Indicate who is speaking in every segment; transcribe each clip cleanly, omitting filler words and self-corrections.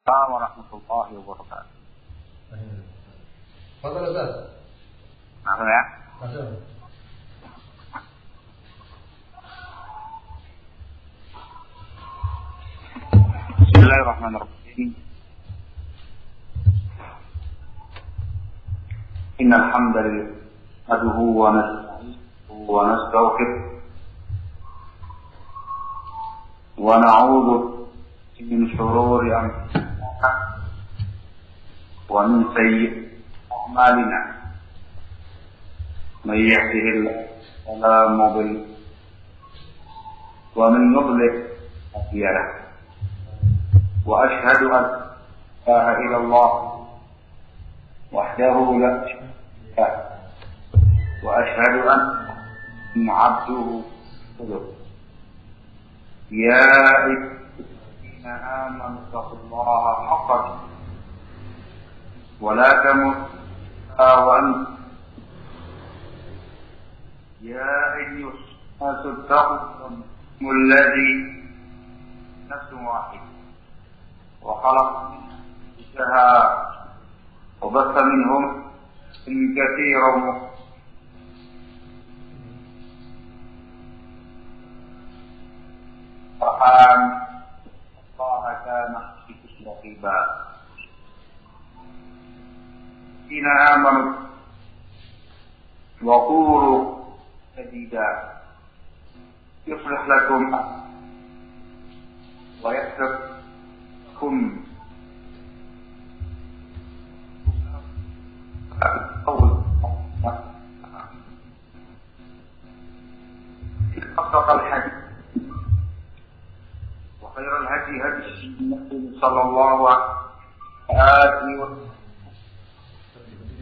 Speaker 1: warahmatullahi wabarakatuh.
Speaker 2: Betul Ustaz?
Speaker 1: Langsung ya?
Speaker 2: Langsung.
Speaker 1: Bismillahirrahmanirrahim. Innal hamdalillah nahmaduhu wa nasta'inuhu wa nastaghfiruh wa na'udzu min shururi anfusina wa min sayyi'ati a'malina. May yahdihillahu fala mudilla wa man yudlil fala hadiya lahu. Wa asyhadu an la ilaha illallah wahdahu la syarika lahu wa asyhadu anna 'abduhu wa rasuluh. Ya ayyuhalladzina amanu taqullaha haqqa tuqatih wa la tamutunna wa antum ya ayyuhan-nasu ittaqu rabbakum alladzi nafsun wahidah wa khalaqa minha wa bassa minhum katsiran Rahman Allah kana bikum raqiba. Inna amanu wa qulu sadida yuslih lakum wa yaghfir lakum أصدق الحديث وخير الهدي هدي النبي صلى الله عليه وسلم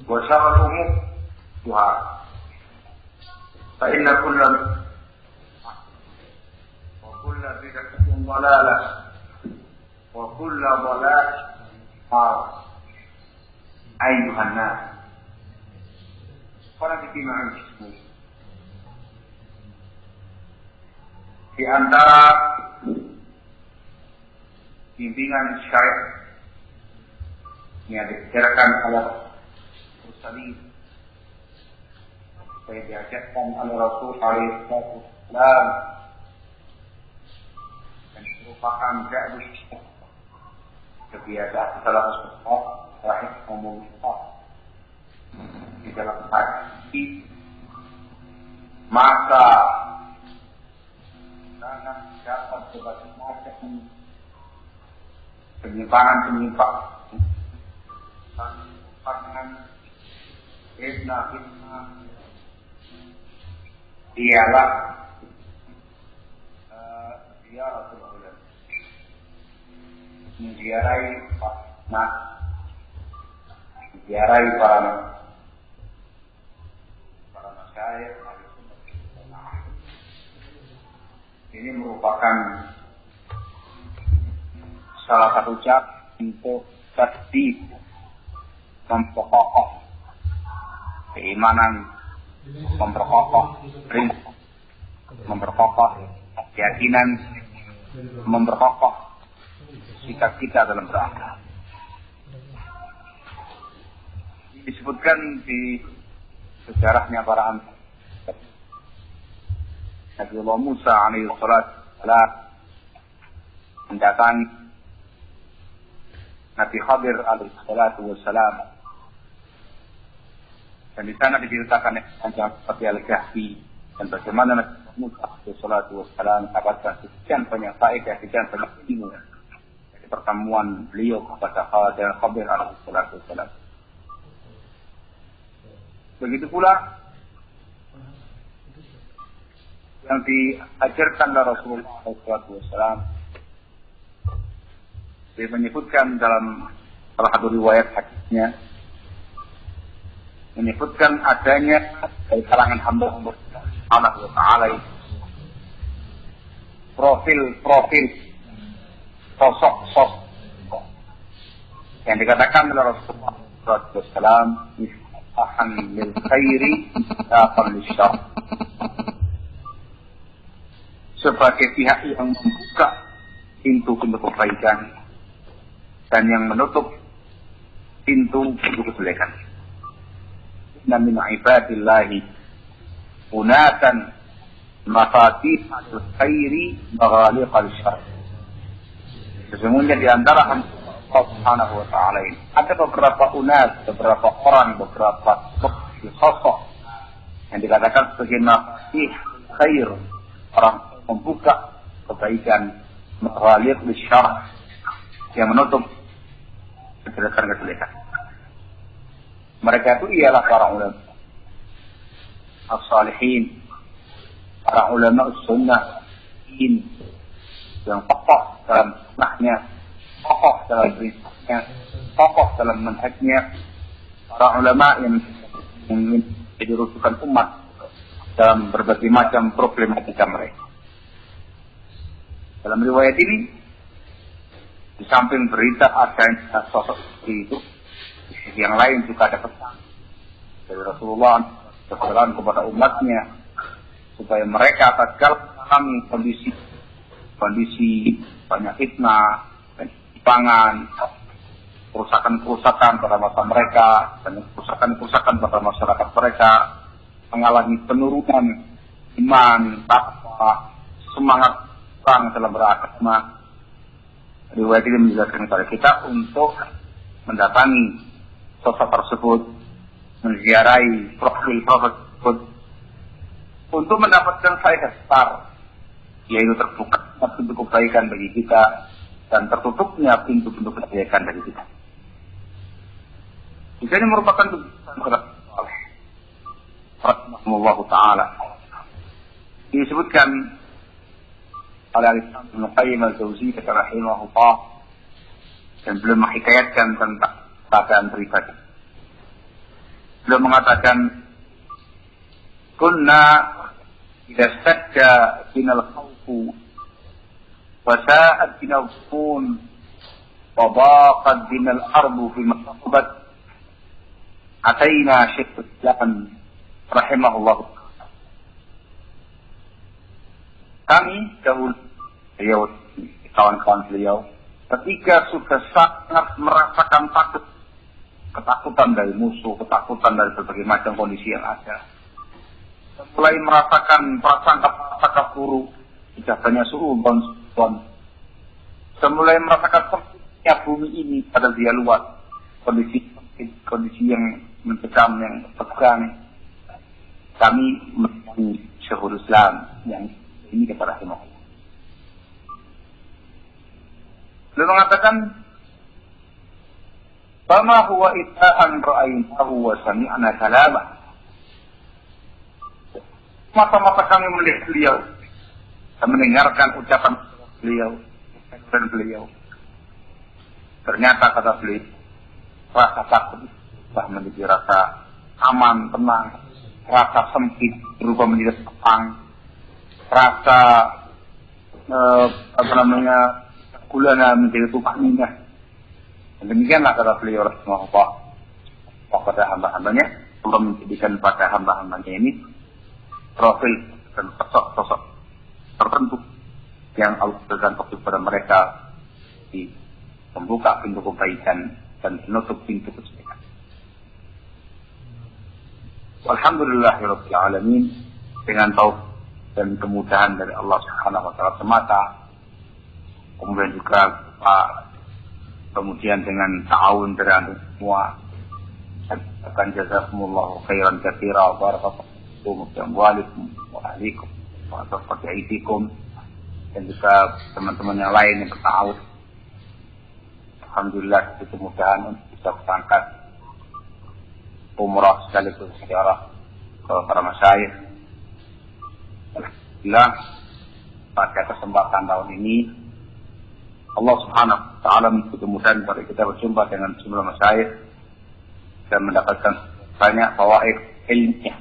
Speaker 1: وشر الأمور محدثاتها فإن كل بدعة ضلالة وكل ضلالة أيها الناس قال في معاني di antara bimbingan syariat yang diajarkan oleh Rasul, saya diajarkan oleh Rasul alaihi wasallam dan merupakan kebiasaan salah seorang rahim umum di dalam hadis maka dapat berbagai macam penyimpangan fitnah ialah ziaratul ulama, menziarahi para masyayikh. Ini merupakan salah satu cara untuk tasdid, memperkokoh keimanan, memperkokoh prinsip, memperkokoh keyakinan, memperkokoh sikap kita dalam beragama. Disebutkan di sejarahnya para anbiya, Nabiullah Musa alaihi salam mendatangi Nabi Khadir alaihi salam, dan di sana diceritakan seperti Al-Kahfi dan bagaimana Nabi Musa alaihi salam mendapatkan sekian banyak faedah, sekian banyak ilmu dari pertemuan beliau kepada Khadir alaihi salam. Begitu pula yang diajarkan oleh Rasulullah SAW. Dia menyebutkan dalam salah satu riwayat hadisnya, menyebutkan adanya dari kalangan hamba Allah Taala profil sosok yang dikatakan oleh Rasulullah SAW, miftahan lil khairi dafan lisyar, sebagai pihak yang membuka pintu-pintu kebaikan dan yang menutup pintu kejelekan. Inna min ibadillahi unatan mafatihul khairi maghaliqal syarr. Sesungguhnya di antara Allah Subhanahu wa taala ini ada beberapa beberapa orang, beberapa sosok yang dikatakan sebagai mafatih khair, orang membuka kebaikan, maghaliqal syarr, yang menutup kejelekan-kejelekan. Mereka itu ialah para ulama as-salihin, para ulama sunnah yang kokoh dalam sunnahnya, kokoh dalam prinsipnya, kokoh dalam manhajnya, para ulama yang menjadi rujukan umat dalam berbagai macam problematika mereka. Dalam riwayat ini, di samping berita adanya sosok seperti itu, di sisi yang lain juga ada pesan dari Rasulullah kepada umatnya supaya mereka tatkala mengalami kondisi banyak fitnah, penyimpangan, kerusakan-kerusakan pada masa mereka, dan kerusakan-kerusakan pada masyarakat mereka, mengalami penurunan iman, takwa, semangat orang dalam beragama. Riwayat ini menjelaskan kepada kita untuk mendatangi sosok tersebut, menziarahi profil tersebut, untuk mendapatkan faedah besar, yaitu terbuka pintu kebaikan bagi kita dan tertutupnya pintu-pintu kejelekan bagi kita. Ini merupakan kebiasaan oleh rahimahullah taala. Disebutkan oleh Ibnu Qayyim al-Jauziyah rahimahullah, dan beliau menghikayatkan tentang keadaan pribadi. Beliau mengatakan, kunna idza stadda binal khawfu wa sa'at binal fun wa daqat binal ardu fi maqabat ataina syekh Islam rahimahullah. Kami dahulu, beliau, kawan-kawan beliau, ketika sudah sangat merasakan ketakutan dari musuh, ketakutan dari berbagai macam kondisi yang ada, mulai merasakan prasangka buruk, tidak banyak suudzon, mulai merasakan sempitnya bumi ini pada dia luas, kondisi yang mencekam, yang tegang. Kami menemui Syekhul Islam yang ini kepada rahimahullah. Beliau mengatakan, "Fama huwa itta'an ra'aynahu wa sami'na kalamah." Masa-masa kami melihat beliau dan mendengarkan ucapan beliau dan beliau. Ternyata kata beliau, rasa takut telah menjadi rasa aman, tenang, rasa sempit berubah menjadi lapang, rasa gulana menjadi tumanina. Dan demikianlah kata beliau rahimahullah kepada hamba-hambanya, Allah menjadikan pada hamba-hambanya ini profil dan sosok-sosok tertentu yang Allah berikan kepada mereka di membuka pintu kebaikan dan menutup pintu kejelekan. Alhamdulillahirabbil alamin, dengan taufik dan kemudahan dari Allah Subhanahu wa taala semata, kemudian juga kemudian dengan ta'awun dari anda semua, akan jazakumullahu khairan katsira wa barakallahu fi amwalikum wa ahlikum wa taqabbal aidikum, dan juga teman-teman yang lain yang berta'awun. Alhamdulillah itu kemudahan untuk bisa berangkat umrah sekaligus ziarah ke para masyayikh. Alhamdulillah pada kesempatan tahun ini Allah Subhanahu wa taala memberi kemudahan kepada kita berjumpa dengan sejumlah masyayikh dan mendapatkan banyak fawaid ilmiah,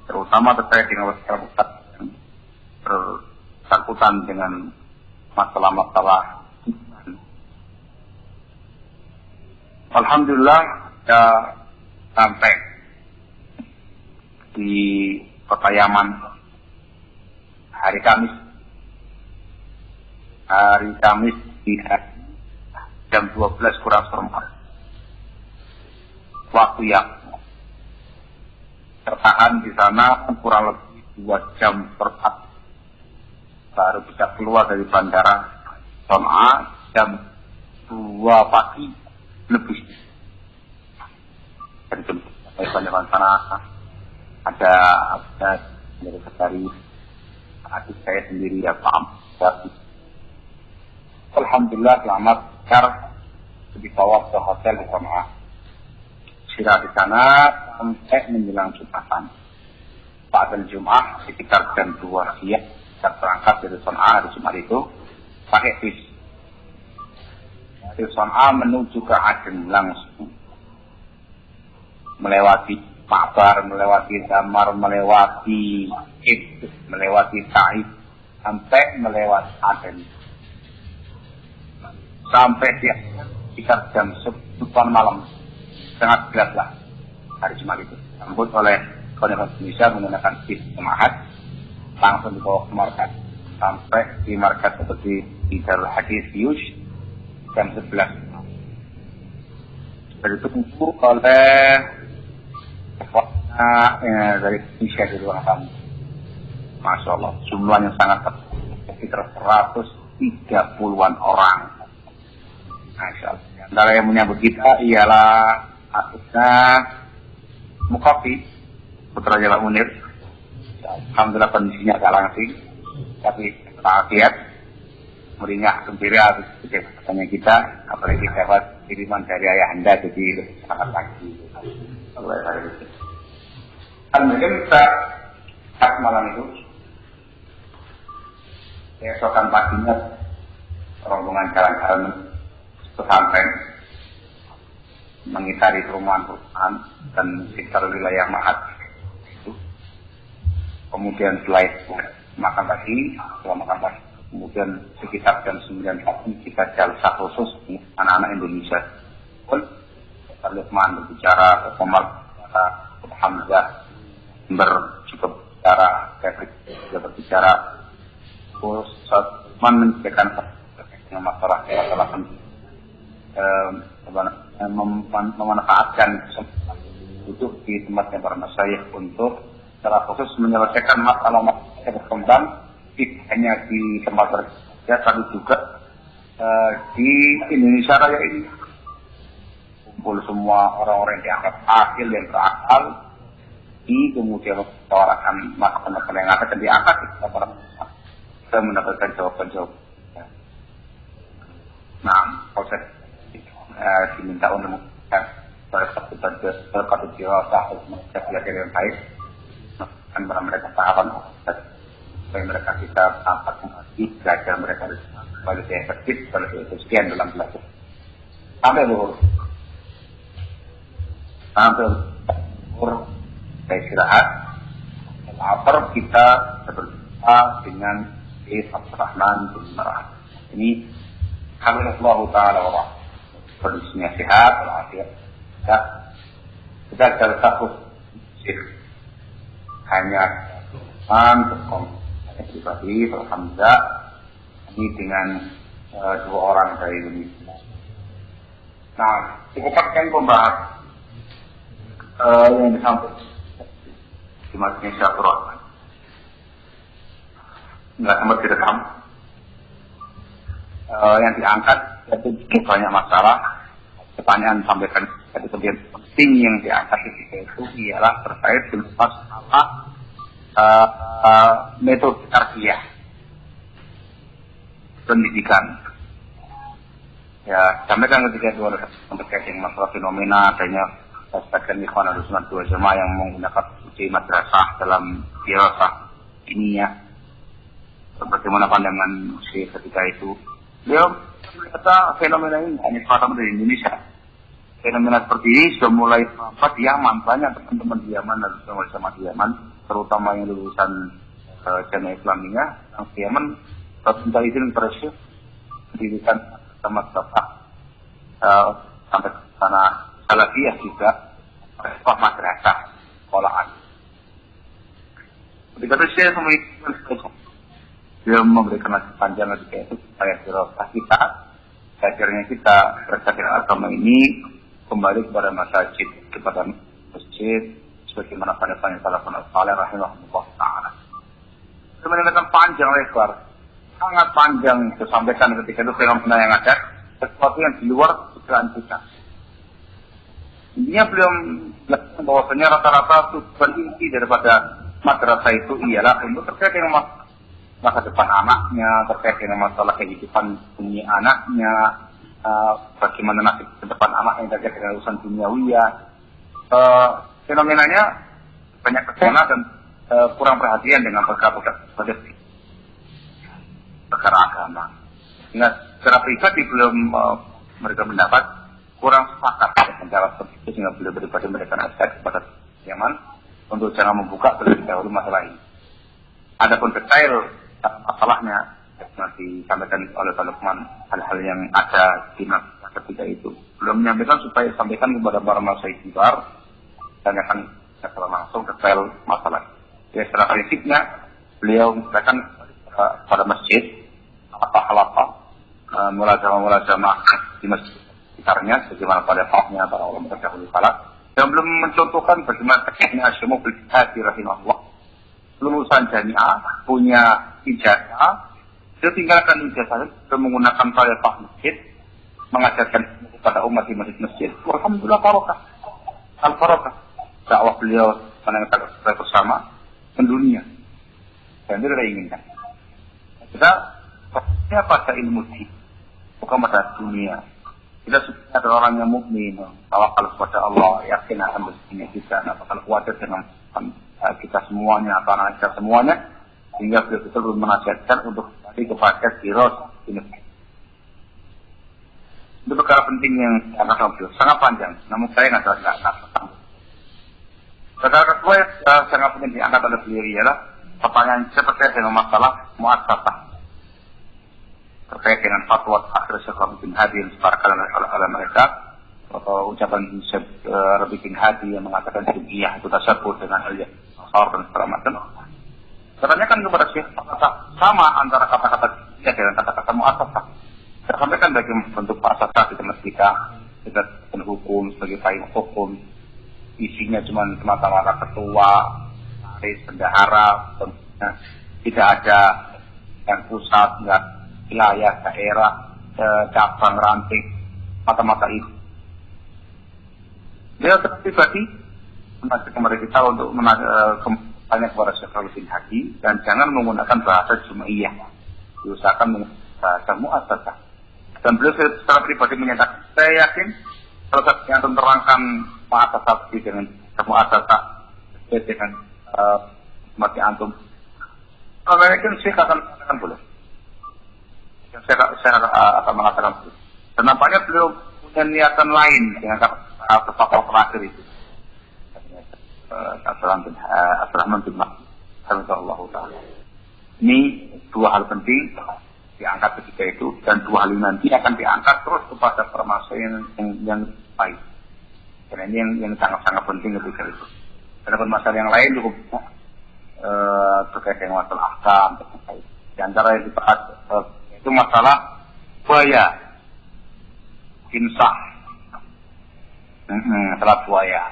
Speaker 1: terutama terkait dengan masalah yang bersangkutan dengan masalah-masalah. Alhamdulillah kita sampai di Kota Yaman hari Kamis di hari jam 12 kurang seperempat. Waktu yang tertahan di sana kurang lebih 2 jam seperempat. Baru bisa keluar dari bandara Son'a jam 2 pagi lebih. Dari bandara sana ada dari adik saya sendiri ya paham. Alhamdulillah selamat dibawa ke hotel di Son'a. Istirahat di sana sampai menjelang Jumatan. Pada Jumat sekitar jam 2 siang kita berangkat dari Son'a hari Jumat itu pakai bis. Dari Son'a menuju ke Aden langsung melewati Ma'bar, melewati Damar, melewati Ib, melewati Ta'ib sampai melewati Aden. Sampai dia sekitar jam 10 malam, sangat gelap lah hari Jumat itu. Sambut oleh Konfederasi Indonesia menggunakan bis Jemaat, langsung dibawa ke markas. Sampai di markas seperti di Darul Hadis Yush jam 11. Ditunggu oleh dari Indonesia di luar sana. Masya Allah, jumlahnya sangat sekitar 130-an orang. Masya Allah. Antara yang menyambut kita ialah Asisna Mukafi, putra Jawa Munir. Alhamdulillah kondisinya agak langsing, tapi afiat, meringah gembira katanya kita, apalagi dapat kiriman dari ayah anda, jadi sangat lagi. Kemudian kita malam itu, keesokan paginya rombongan jalan-jalan pesantren mengitari perumahan-perumahan dan sekitar wilayah Mahat itu. Kemudian setelah itu makan pagi, kemudian sekitar jam 9 pagi kita jalsa khusus anak-anak Indonesia. Pun Lukman berbicara, Komar berbicara, Hamzah juga berbicara, Kevin juga berbicara. Ustaz menyampaikan masalah memanfaatkan duduk di tempatnya para masyayikh untuk secara khusus menyelesaikan masalah-masalah yang berkembang tidak hanya di tempat bekerja tapi juga di Indonesia Raya ini. Kumpul semua orang-orang yang dianggap akil dan berakal, kemudian menawarkan masalah-masalah yang ada dan diangkat kita mendapatkan jawaban-jawaban. Nah, proses diminta untuk menggunakan berkata dirasah untuk belajar yang baik, dan mereka tahapan supaya mereka bisa tampak kembali belajar mereka lebih efektif, lebih efisien dalam belajar. Sampai luhur, saya istirahat, lapar kita berjumpa dengan Abdurrahman bin Marah. Ini Alhamdulillah Ta'ala wa kondisinya sehat, walafiat. Kita jalur satu hanya pribadi, Alhamdulillah ini dengan 2 orang dari Indonesia. Nah, cukupkan pembahas yang disampaikan di Majelis Syafi'i. Nggak sempat direkam. Yang diangkat itu banyak masalah. Pertanyaan sampaikan satu kemudian penting yang diangkat itu ialah terkait dengan masalah metode tarbiyah pendidikan. Ya, sampaikan ketika dua terkait dengan masalah fenomena adanya sebagian ikhwan Ahlussunnah wal Jamaah yang menggunakan uji madrasah dalam dirasah ini ya. Bagaimana pandangan Syekh ketika itu? Beliau kata fenomena ini hanya semata dari Indonesia. Fenomena seperti ini sudah mulai nampak di Yaman. Banyak teman-teman di Yaman dan sama di Yaman, terutama yang lulusan Jamiah Islamiyah, yang di Yaman minta izin kepada Syekh pendidikan sama bapak sampai ke sana Salafiyah juga, sekolah madrasah, sekolahan. Ketika itu Syekh memberikan dia memberikan nasi panjang ketika itu supaya dirasah kita belajarnya kita berdasarkan agama ini kembali kepada masjid sebagaimana pada salafun saleh rahimahullah taala. Sebenarnya panjang lebar, sangat panjang disampaikan ketika itu fenomena yang ada, sesuatu yang di luar pikiran kita. Intinya beliau mengatakan bahwasanya rata-rata tujuan inti daripada madrasah itu ialah untuk terkait dengan masa depan anaknya, terkait dengan masalah kehidupan dunia anaknya, bagaimana nasib ke depan anaknya terkait dengan urusan duniawiyah. Fenomenanya banyak kesana dan kurang perhatian dengan perkara agama. Sehingga secara pribadi belum mereka mendapat kurang sepakat dengan cara seperti itu, sehingga beliau pribadi memberikan nasihat kepada Yaman untuk jangan membuka terlebih dahulu masalah ini. Adapun detail masalahnya nanti disampaikan oleh Pak Lukman hal-hal yang ada di masa ketika itu. Belum menyampaikan supaya sampaikan kepada para masyayikh kibar dan akan secara langsung detail masalah. Ya, secara prinsipnya beliau menyampaikan pada masjid apa mulazamah di masjid sekitarnya sebagaimana pada faknya para ulama terdahulu kala dan belum mencontohkan bagaimana tekniknya Asy'amul Hadi rahimahullah lulusan jamiah punya ijazah, dia tinggalkan ijazah dan menggunakan talaqah masjid mengajarkan kepada umat di masjid. Alhamdulillah barokah. Al-barokah. Dakwah beliau menangkan bersama mendunia. Dan itu kita inginkan. Kita fokusnya pada ilmu din, bukan pada dunia. Kita sebenarnya adalah orang yang mukmin, tawakal kepada Allah, yakin akan rezekinya kita, bakal khawatir dengan kita semuanya, anak kita semuanya, sehingga betul-betul menasihatkan untuk kembali kepada kiros ini. Itu perkara penting yang sangat panjang, namun saya nggak tahu. Perkara kedua yang sangat penting diangkat oleh beliau ialah pertanyaan terkait dengan masalah muassasah, terkait dengan fatwa akhir Syekh Rabi' bin Hadi yang disepakati oleh mereka, atau ucapan Syekh Rabi' bin Hadi yang mengatakan jum'iyah itu tasyabbuh dengan al-yasar dan segala macam. Tanyakan kepada Syekh apakah sama antara kata-kata jum'iyah dengan kata-kata muassasah. Saya sampaikan bagaimana bentuk muassasah di tempat kita hukum sebagai payung hukum. Isinya cuma semata-mata ketua, bendahara, tidak ada yang pusat, enggak wilayah, daerah, cabang, ranting, mata-mata itu. Dia pribadi mengajak kepada kita untuk tanya kepada Syekh Rabi' bin Hadi dan jangan menggunakan bahasa jum'iyah, diusahakan menggunakan bahasa muassasah. Dan beliau secara pribadi menyatakan, saya yakin kalau yang menerangkan muassasah dengan muassasah dengan mati antum, kalau yakin Syekh akan boleh. Saya akan mengatakan itu. Dan nampaknya beliau punya niatan lain dengan kata-kata terakhir itu. Abdurrahman bin Mahdi sallallahu ta'ala. Ini dua hal penting diangkat ketika itu, dan dua hal ini nanti akan diangkat terus kepada permasalahan yang baik. Karena ini yang sangat-sangat penting ketika itu. Karena masalah yang lain cukup terkait dengan masalah ahkam. Di antara yang dibahas itu masalah buaya, insah, masalah buaya.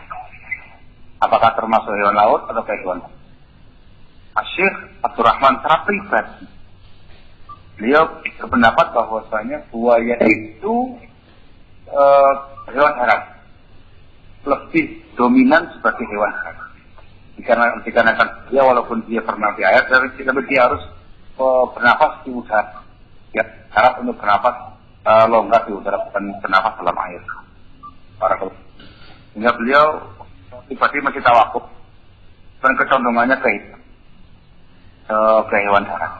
Speaker 1: Apakah termasuk hewan laut atau hewan? Syekh Abdurrahman secara pribadi, beliau berpendapat bahwasanya buaya itu hewan haram, lebih dominan sebagai hewan haram. Dikarenakan dia walaupun dia pernah di air, tapi dia harus bernafas di udara. Ya, harap untuk bernafas longgar di udara, bukan bernafas dalam air. Sehingga beliau pribadi masih tawakuf dan kecondongannya ke hewan darat.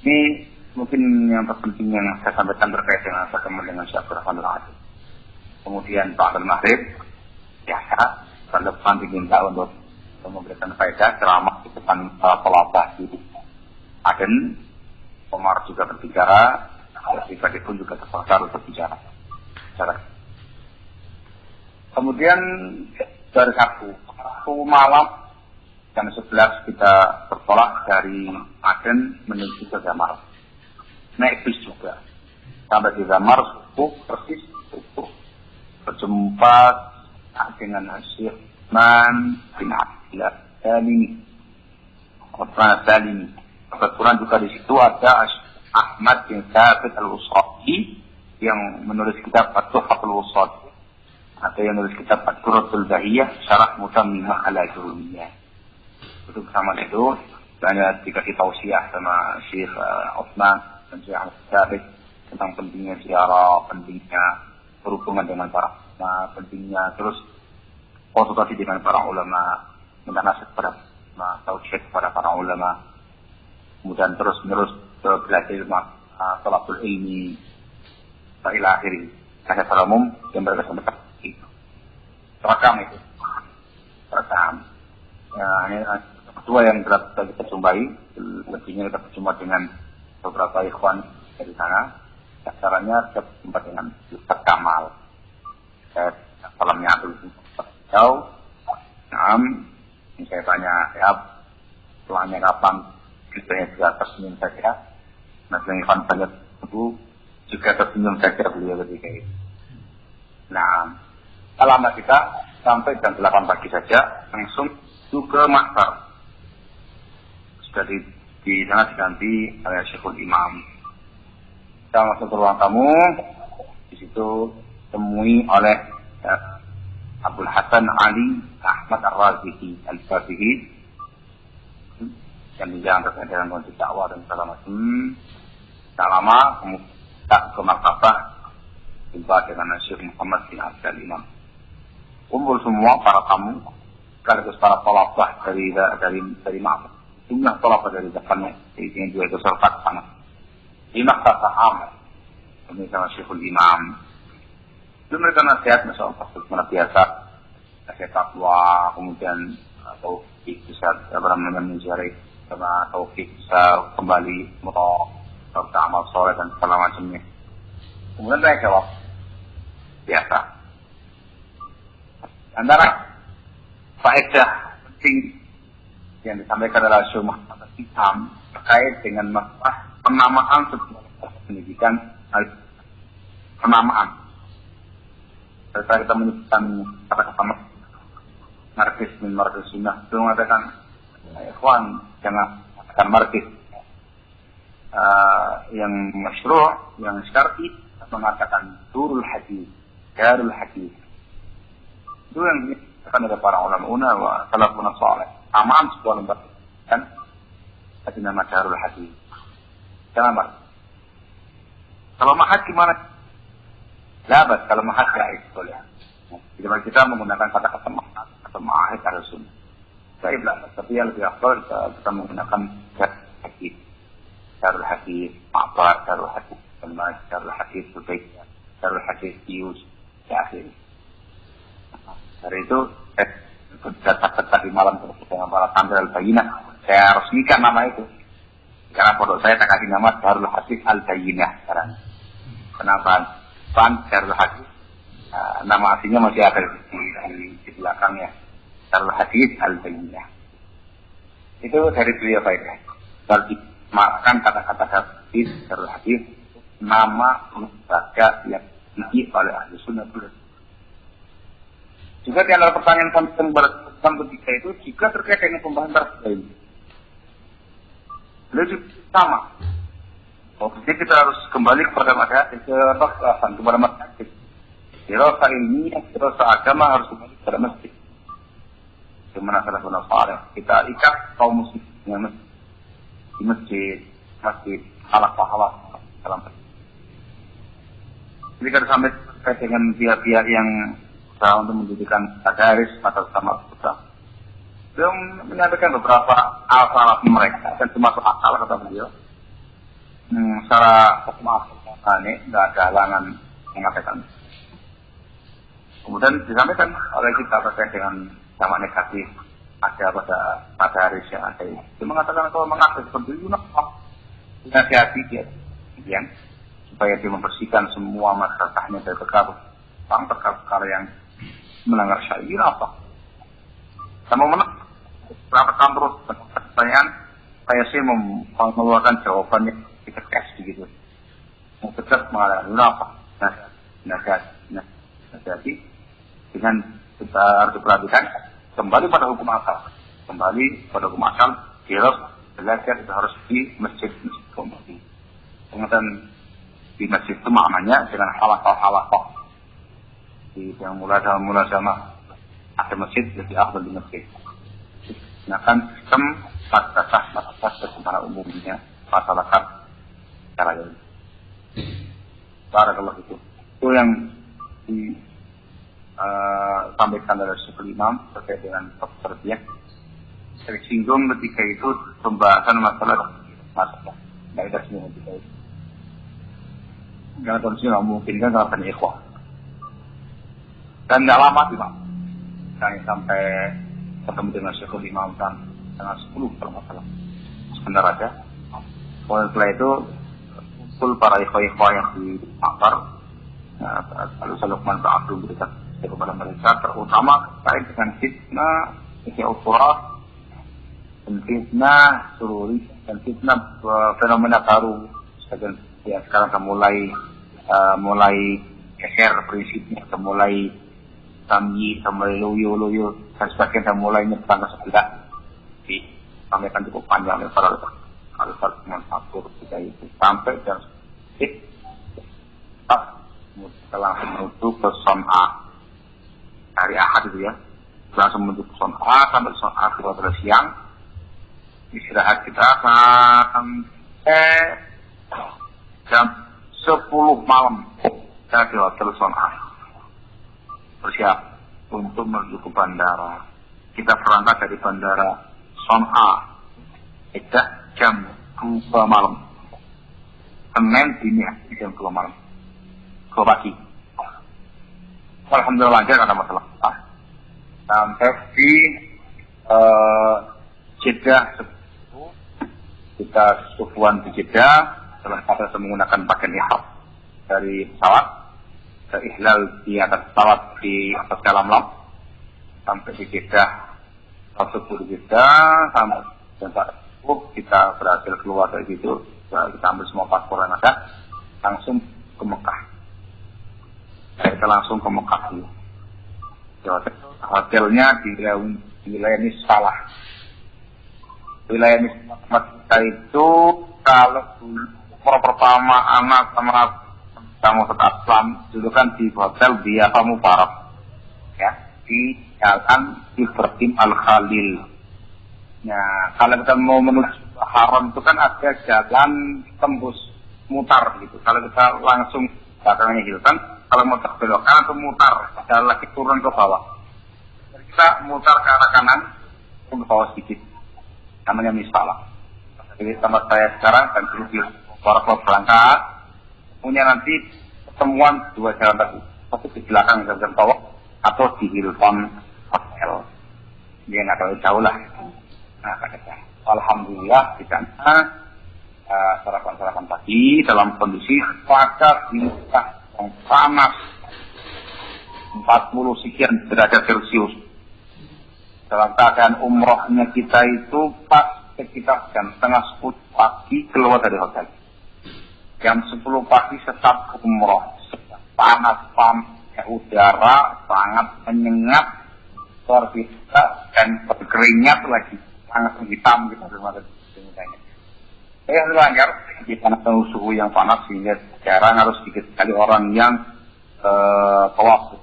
Speaker 1: Ini mungkin yang terpenting yang saya sampaikan terkait dengan pertemuan dengan Syekh Abdurrahman Al-Azim. Kemudian Pak Al-Maghrib biasa tahun depan diminta untuk memberikan faedah ceramah di depan pelabah di Aden. Omar juga berbicara, pribadi pun juga terpaksa untuk bicara. Kemudian dari Sabtu malam jam 11 kita bertolak dari Aden menuju ke Jamal. naik bis juga. Sampai di kamar subuh, persis subuh, berjumpa dengan Syekh Utsman bin Abdillah Salimi. Kebetulan juga di situ ada Ahmad bin Thabit Al-Usadi yang menulis kitab At-Tuhfatul Usadi. Ada yang menulis kitab Ad-Durratul Bahiyah, Syarah Mutammimah ala Jurumiyah. Itu bersama itu, banyak dikasih tausiah sama Syekh Utsman dan Syekh Ahmad Thabit tentang pentingnya ziarah, pentingnya berhubungan dengan para ulama, pentingnya terus konsultasi dengan para ulama, minta nasihat kepada ulama, tausiah kepada para ulama, kemudian terus menerus belajar talabul ilmi, ila akhiri. Nasihat para umum yang mereka sampaikan itu. Terekam itu. Terekam. Ya, ini kedua yang kita jumpai, lebihnya kita berjumpa dengan beberapa ikhwan dari sana. Caranya kita berjumpa dengan Ustaz Kamal. Salamnya Abdul Jauh. Ini saya tanya, ya, pulangnya kapan? Kita juga tersenyum saja. Nah, Ikhwan banyak itu juga tersenyum saja beliau ketika itu. Nah, alamat kita sampai jam 8 pagi saja, langsung ke maktab. Sudah di sana diganti oleh Syekhul Imam. Kita masuk ke ruang tamu, di situ temui oleh Abdul Hasan Ali Ahmad Ar-Razihi Al-Fatihi yang menjalankan kegiatan konsep dakwah dan segala macam. Tak lama kemudian kita ke maktabah jumpa dengan Syekh Muhammad bin Abdul Imam. Kumpul semua para tamu, sekaligus para thalabah dari maktab. Jumlah thalabah dari depannya, yang juga itu serta sana. Di maktabah Ahmad, ini sama Syekhul Imam. Itu mereka nasihat, masalah mana biasa, nasihat takwa, kemudian taufik bisa mencari, sama taufik bisa kembali serta amal soleh dan segala macamnya. Kemudian saya jawab, biasa. Antara faedah penting yang disampaikan oleh Syekh Muhammad Imam terkait dengan masalah penamaan sebuah pendidikan, penamaan. Setelah kita menyebutkan kata-kata markis min markis sunnah, itu mengatakan, ikhwan jangan katakan markis yang masyru', yang syar'i, mengatakan darul hadis. Itu yang dikatakan oleh para ulama wa salafun salih. Aman sebuah lembaga kan ada nama darul hadis. Jangan markis. Kalau mahad gimana? Labat, kalau mahad gaib boleh. Jadi kita menggunakan kata-kata mahad atau ma'ahid harus sunnah. Gaib lah, tapi yang lebih afdal kita menggunakan hadis. Darul hadis, ma'bar, darul hadis, darul hadis, subaiknya, darul hadis, ius, ya akhirnya. Dari itu, saya di malam dengan para tampil al-bayinah, saya resmikan nama itu. Karena pondok saya tak kasih nama Darul Hadis Al-Bayinah sekarang. Kenapa? Darul Hadis. Nama aslinya masih ada di belakangnya. Darul Hadis Al-Bayinah. Itu dari beliau faedah. Kalau dimakan kata-kata hadis, Darul Hadis, nama lembaga yang dimiliki oleh ahli sunnah dulu. Juga di antara pertanyaan tentang ketiga itu juga terkait dengan pembahasan tersebut ini. Beliau juga sama. Jadi kita harus kembali kepada masyarakat, kepada masyarakat. Dirasa ilmiah, dirasa agama harus kembali kepada masjid. Dimana salah benar saleh. Kita ikat kaum muslim dengan masjid. Di masjid, halak-halak dalam masjid. Jadi kita sampai dengan pihak-pihak yang berusaha untuk mendirikan tadaris atau sama berusaha. Beliau menyampaikan beberapa al-salat mereka dan termasuk akal kata beliau. Secara maaf, ini tidak ada halangan mengatakan. Kemudian disampaikan oleh kita terkait dengan sama negatif ada pada tadaris yang ada. Dia mengatakan kalau mengakses seperti itu, nasihati dia, kemudian supaya dia membersihkan semua masalahnya dari perkara yang melanggar syariat apa. Sama perhatikan terus pertanyaan, saya sih mengeluarkan jawabannya tegas begitu. Muqaddas mengadakan apa? Jadi dengan kita harus perhatikan kembali pada hukum asal. Jelas belajar itu harus di masjid kembali. Kemudian di masjid itu maknanya dengan halaqah. Yang mula sama ada masjid jadi afdal di masjid. Gunakan sistem batas secara umumnya masyarakat secara ini. Barakallahu itu yang disampaikan oleh Syekhul Imam terkait dengan tarbiyah. Tersinggung ketika itu pembahasan masalah kaidah semua ketika itu. Karena kondisi nggak mungkin kan kalau banyak ikhwah. Dan nggak lama sih Pak. Saya sampai ketemu dengan Syekhul Imam kan tanggal 10 kalau nggak salah. Sebentar aja. Setelah itu kumpul para ikhwah yang di Makassar. Lalu Salukman Pak Abdul berikan kepada mereka terutama terkait dengan fitnah Isya'uturah dan fitnah sururi dan fitnah fenomena baru. Ya, sekarang mulai geser prinsipnya, mulai tamyi, mulai loyo dan sebagainya, mulai nyerang ke sebelah. Disampaikan cukup panjang oleh para Salukman Abdul ketika itu sampai jam kita langsung menuju ke Son'a hari Ahad itu ya, langsung menuju ke Son'a sampai Son'a pada siang, istirahat kita sampai jam 10 malam kita di hotel Son'a, bersiap untuk menuju ke bandara. Kita berangkat dari bandara Son'a sejak jam 2 malam, Senin dini jam 2 malam ke pagi. Alhamdulillah lancar, ada masalah. Sampai di Jeddah, kita subuhan di Jeddah setelah kita menggunakan pakaian ihram dari pesawat, ke ihlal di atas pesawat di atas Lam sampai di Jeddah, subuh di Jeddah sampai kita berhasil keluar dari situ. Kita ambil semua paspor yang ada, langsung ke Mekah. Kita langsung ke Mekah dulu. Hotelnya di wilayah Nisfalah. Wilayah Nisfalah itu kalau pertama anak sama kamu tetap Islam dulu kan di hotel Diyafa Mubarak, ya, di Jalan Ibrahim Al-Khalil. Nah, kalau kita mau menuju Haram itu kan ada jalan tembus mutar gitu. Kalau kita langsung belakangnya Hilton, kalau mau terbelok kanan itu mutar, jalan lagi turun ke bawah. Jadi kita mutar ke arah kanan, turun ke bawah sedikit. Namanya Misfalah. Jadi tempat saya sekarang dan dulu di Waraklo berangkat, punya nanti pertemuan dua jalan tadi. Satu di belakang jalan bawah atau di Hilton Hotel. Dia nggak terlalu jauh lah. Nah, alhamdulillah di sana sarapan pagi dalam kondisi cuaca yang panas 40 sekian derajat Celcius. Dalam keadaan umrohnya kita itu pas sekitar jam 9:30 pagi keluar dari hotel. Jam 10 pagi tetap umroh, panas udara sangat menyengat, luar biasa dan berkeringat lagi, sangat hitam kita bermata mukanya. Lancar di panas suhu yang panas sehingga jarang harus sedikit sekali orang yang tawaf.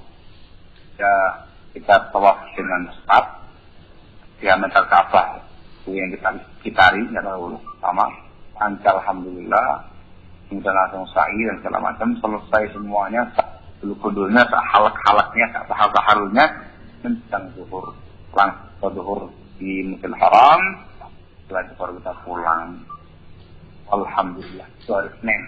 Speaker 1: Ya, kita tawaf dengan cepat diameter Ka'bah itu yang kita nggak tahu sama. Lancar alhamdulillah. Kemudian langsung sa'i dan segala macam, selesai semuanya, bulu-bulunya, halak-halaknya, tahap-taharulnya, tentang zuhur, langsung zuhur di Masjidil Haram, setelah itu baru kita pulang. Alhamdulillah, itu hari Senin.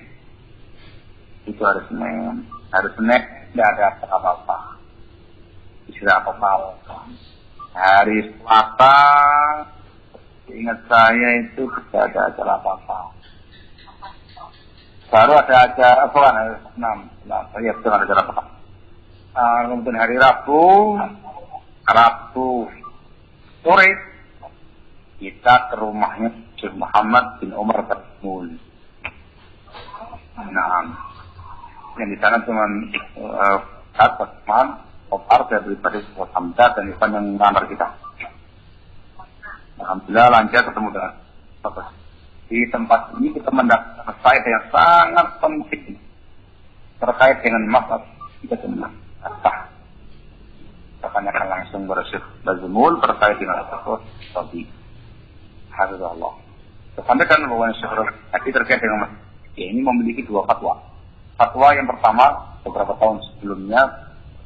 Speaker 1: Hari Senin tidak ada apa-apa. Tidak apa-apa. Hari Selasa, ingat saya itu tidak ada acara apa-apa. Baru ada acara saya betul ada acara apa? Kemudian hari Rabu sore kita ke rumahnya Syekh Muhammad bin Umar Al-Mul. Nah, yang di sana cuma teman opar daripada sebuah hamzah dan Irfan yang mengantar kita. Alhamdulillah lancar ketemu dengan di tempat ini kita mendapat faedah yang sangat penting terkait dengan masalah kita tentang apa. Kita tanyakan langsung kepada Syekh Bazmul terkait dengan tersebut tadi. Alhamdulillah. Sampaikan bahwa Syekh tadi terkait dengan ini memiliki dua fatwa. Fatwa yang pertama beberapa tahun sebelumnya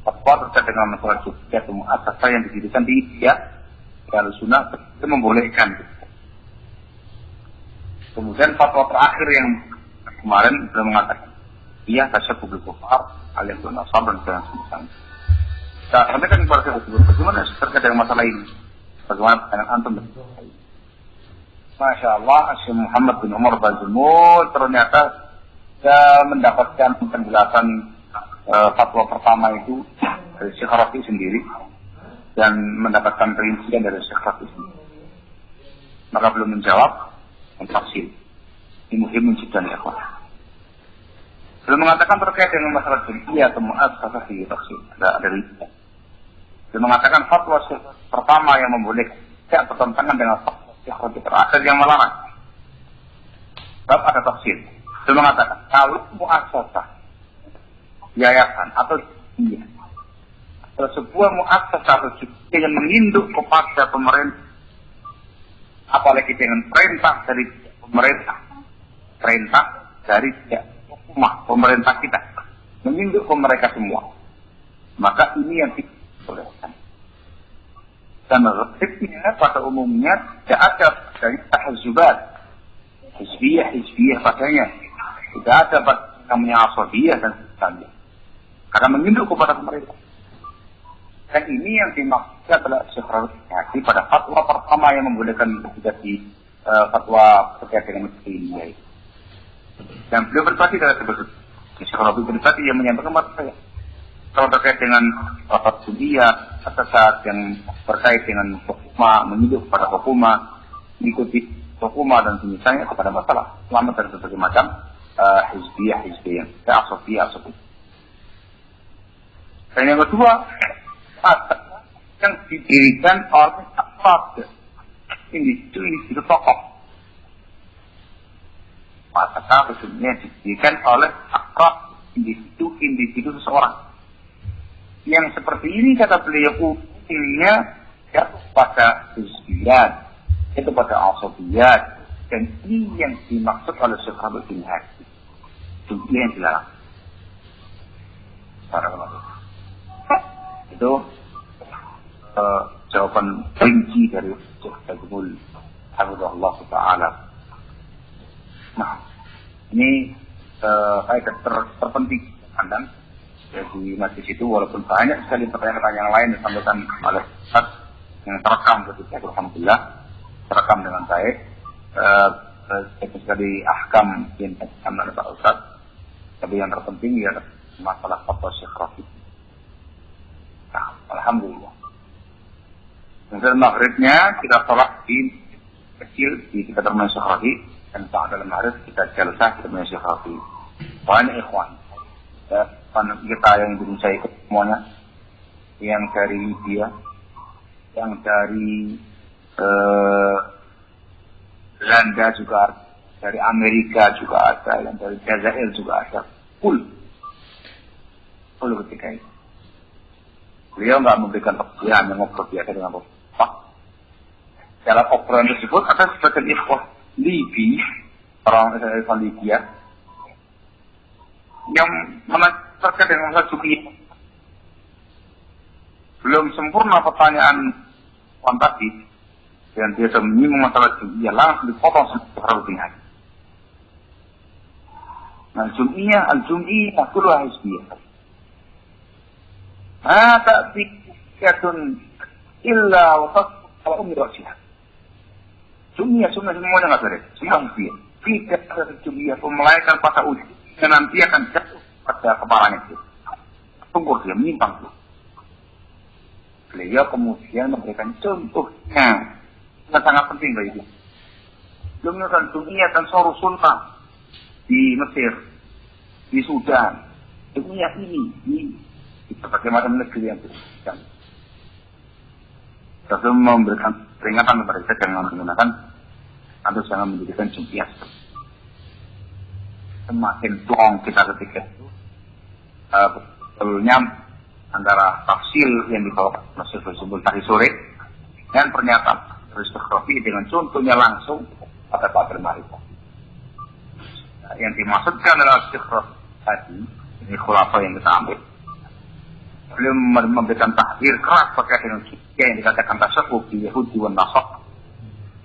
Speaker 1: fatwa terkait dengan masalah juga muasasah yang didirikan di India. Kalau sunnah itu membolehkan. Kemudian fatwa terakhir yang kemarin sudah mengatakan iya tasyabbuh bil kufar alias nasab dan sebagainya. Nah, sampaikan kepada saya bagaimana terkait dengan masalah ini? Bagaimana dengan antum? Masya Allah, Syekh Muhammad bin Umar Bazmul ternyata mendapatkan penjelasan fatwa pertama itu dari Syekh Rafi sendiri dan mendapatkan perincian dari Syekh Rafi sendiri. Maka belum menjawab tafsir. Ini muhim dan ya Pak. Belum mengatakan terkait dengan masalah jum'iyah atau mu'assasah di tafsir. Ada rincian. Belum mengatakan fatwa pertama yang membolehkan tidak bertentangan dengan fatwa yang terakhir yang melarang. Sebab ada tafsir. Belum mengatakan kalau mu'assasah yayasan atau jum'iyah atau sebuah mu'assasah atau jum'iyah yang menginduk kepada pemerintah, apalagi dengan perintah dari pemerintah kita menginduk ke mereka semua, maka ini yang dibolehkan. Dan resepnya pada umumnya tidak ada dari tahazzubat hizbiyah padanya, tidak ada namanya asabiyah dan sebagainya, karena menginduk kepada pemerintah. Dan ini yang dimaksudkan adalah Syekh Rafi pada fatwa pertama yang membolehkan menjadi fatwa terkait dengan ini. Dan beliau berbagi dari sebut Syekh Rafi berbagi yang menyampaikan kepada saya kalau terkait dengan fatwa jum'iyah atau saat yang terkait dengan hukuma, menyuruh kepada hukuma, mengikuti hukuma dan semisalnya kepada masalah selamat dan berbagai macam hizbiyah, asabiyah. Dan yang kedua, yang didirikan oleh akhlak individu tokoh. Maka maksudnya didirikan oleh akhlak individu seseorang. Yang seperti ini kata beliau ujungnya jatuh pada hizbiyat, itu pada asabiyat, dan ini yang dimaksud oleh Syekh Rabi bin Hadi. Itu yang dilarang. Itu jawaban rinci dari Syekh Bazmul Hafizahullah Ta'ala. Nah, ini faedah terpenting pandang di masjid itu, walaupun banyak sekali pertanyaan-pertanyaan yang lain disampaikan oleh Ustaz yang terekam ketika alhamdulillah terekam dengan baik. Sekali ahkam yang terekam oleh Pak Ustaz, tapi yang terpenting ya masalah fatwa Syekh Rafi. Nah, alhamdulillah. Kemudian maghribnya kita sholat di kecil di kita terminal Syekh Rafi, dan saat dalam maghrib kita jalsah di terminal Syekh Rafi. Banyak ikhwan, kita yang Indonesia ikut semuanya, yang dari Libya, yang dari Belanda juga ada, dari Amerika juga ada, yang dari Jazair juga ada. Full ketika itu. Beliau nggak memberikan pekerjaan yang ngobrol biasa dengan Pak. Dalam obrolan tersebut ada sebagian ikhwah Libi, orang Libya, yang terkait dengan masalah jum'iyah. Belum sempurna pertanyaan wan tadi, dan dia sudah menyinggung masalah jum'iyah, langsung dipotong secara rutin. Nah, al-jum'iyah kulluha hizbiyah. Tak fikatun illa wa tasawwur umriyah. Jum'iyah semuanya nggak boleh, semua hizbiyah. Fikat jum'iyah melainkan pada ujung dan nanti akan jatuh pada kepalanya itu. Tunggu dia menyimpang itu. Beliau kemudian memberikan contohnya yang sangat penting bagi dia. Beliau menyebutkan jum'iyah dan sunnah di Mesir. di Sudan, dunia ini di berbagai macam negeri yang berbeda. Rasul memberikan peringatan kepada kita jangan menggunakan atau jangan menjadikan Jumiah. Semakin plong kita ketika itu, betulnya antara tafsir yang dibawa Rasul Rasul tadi sore dan pernyataan Rasul dengan contohnya langsung pada Pak Marifah. Yang dimaksudkan adalah Syekh tadi, ini khulafah yang kita ambil. Beliau memberikan tahdir keras terkait dengan Jumiah yang dikatakan tasyabbuh di Yahudi dan Nasrani.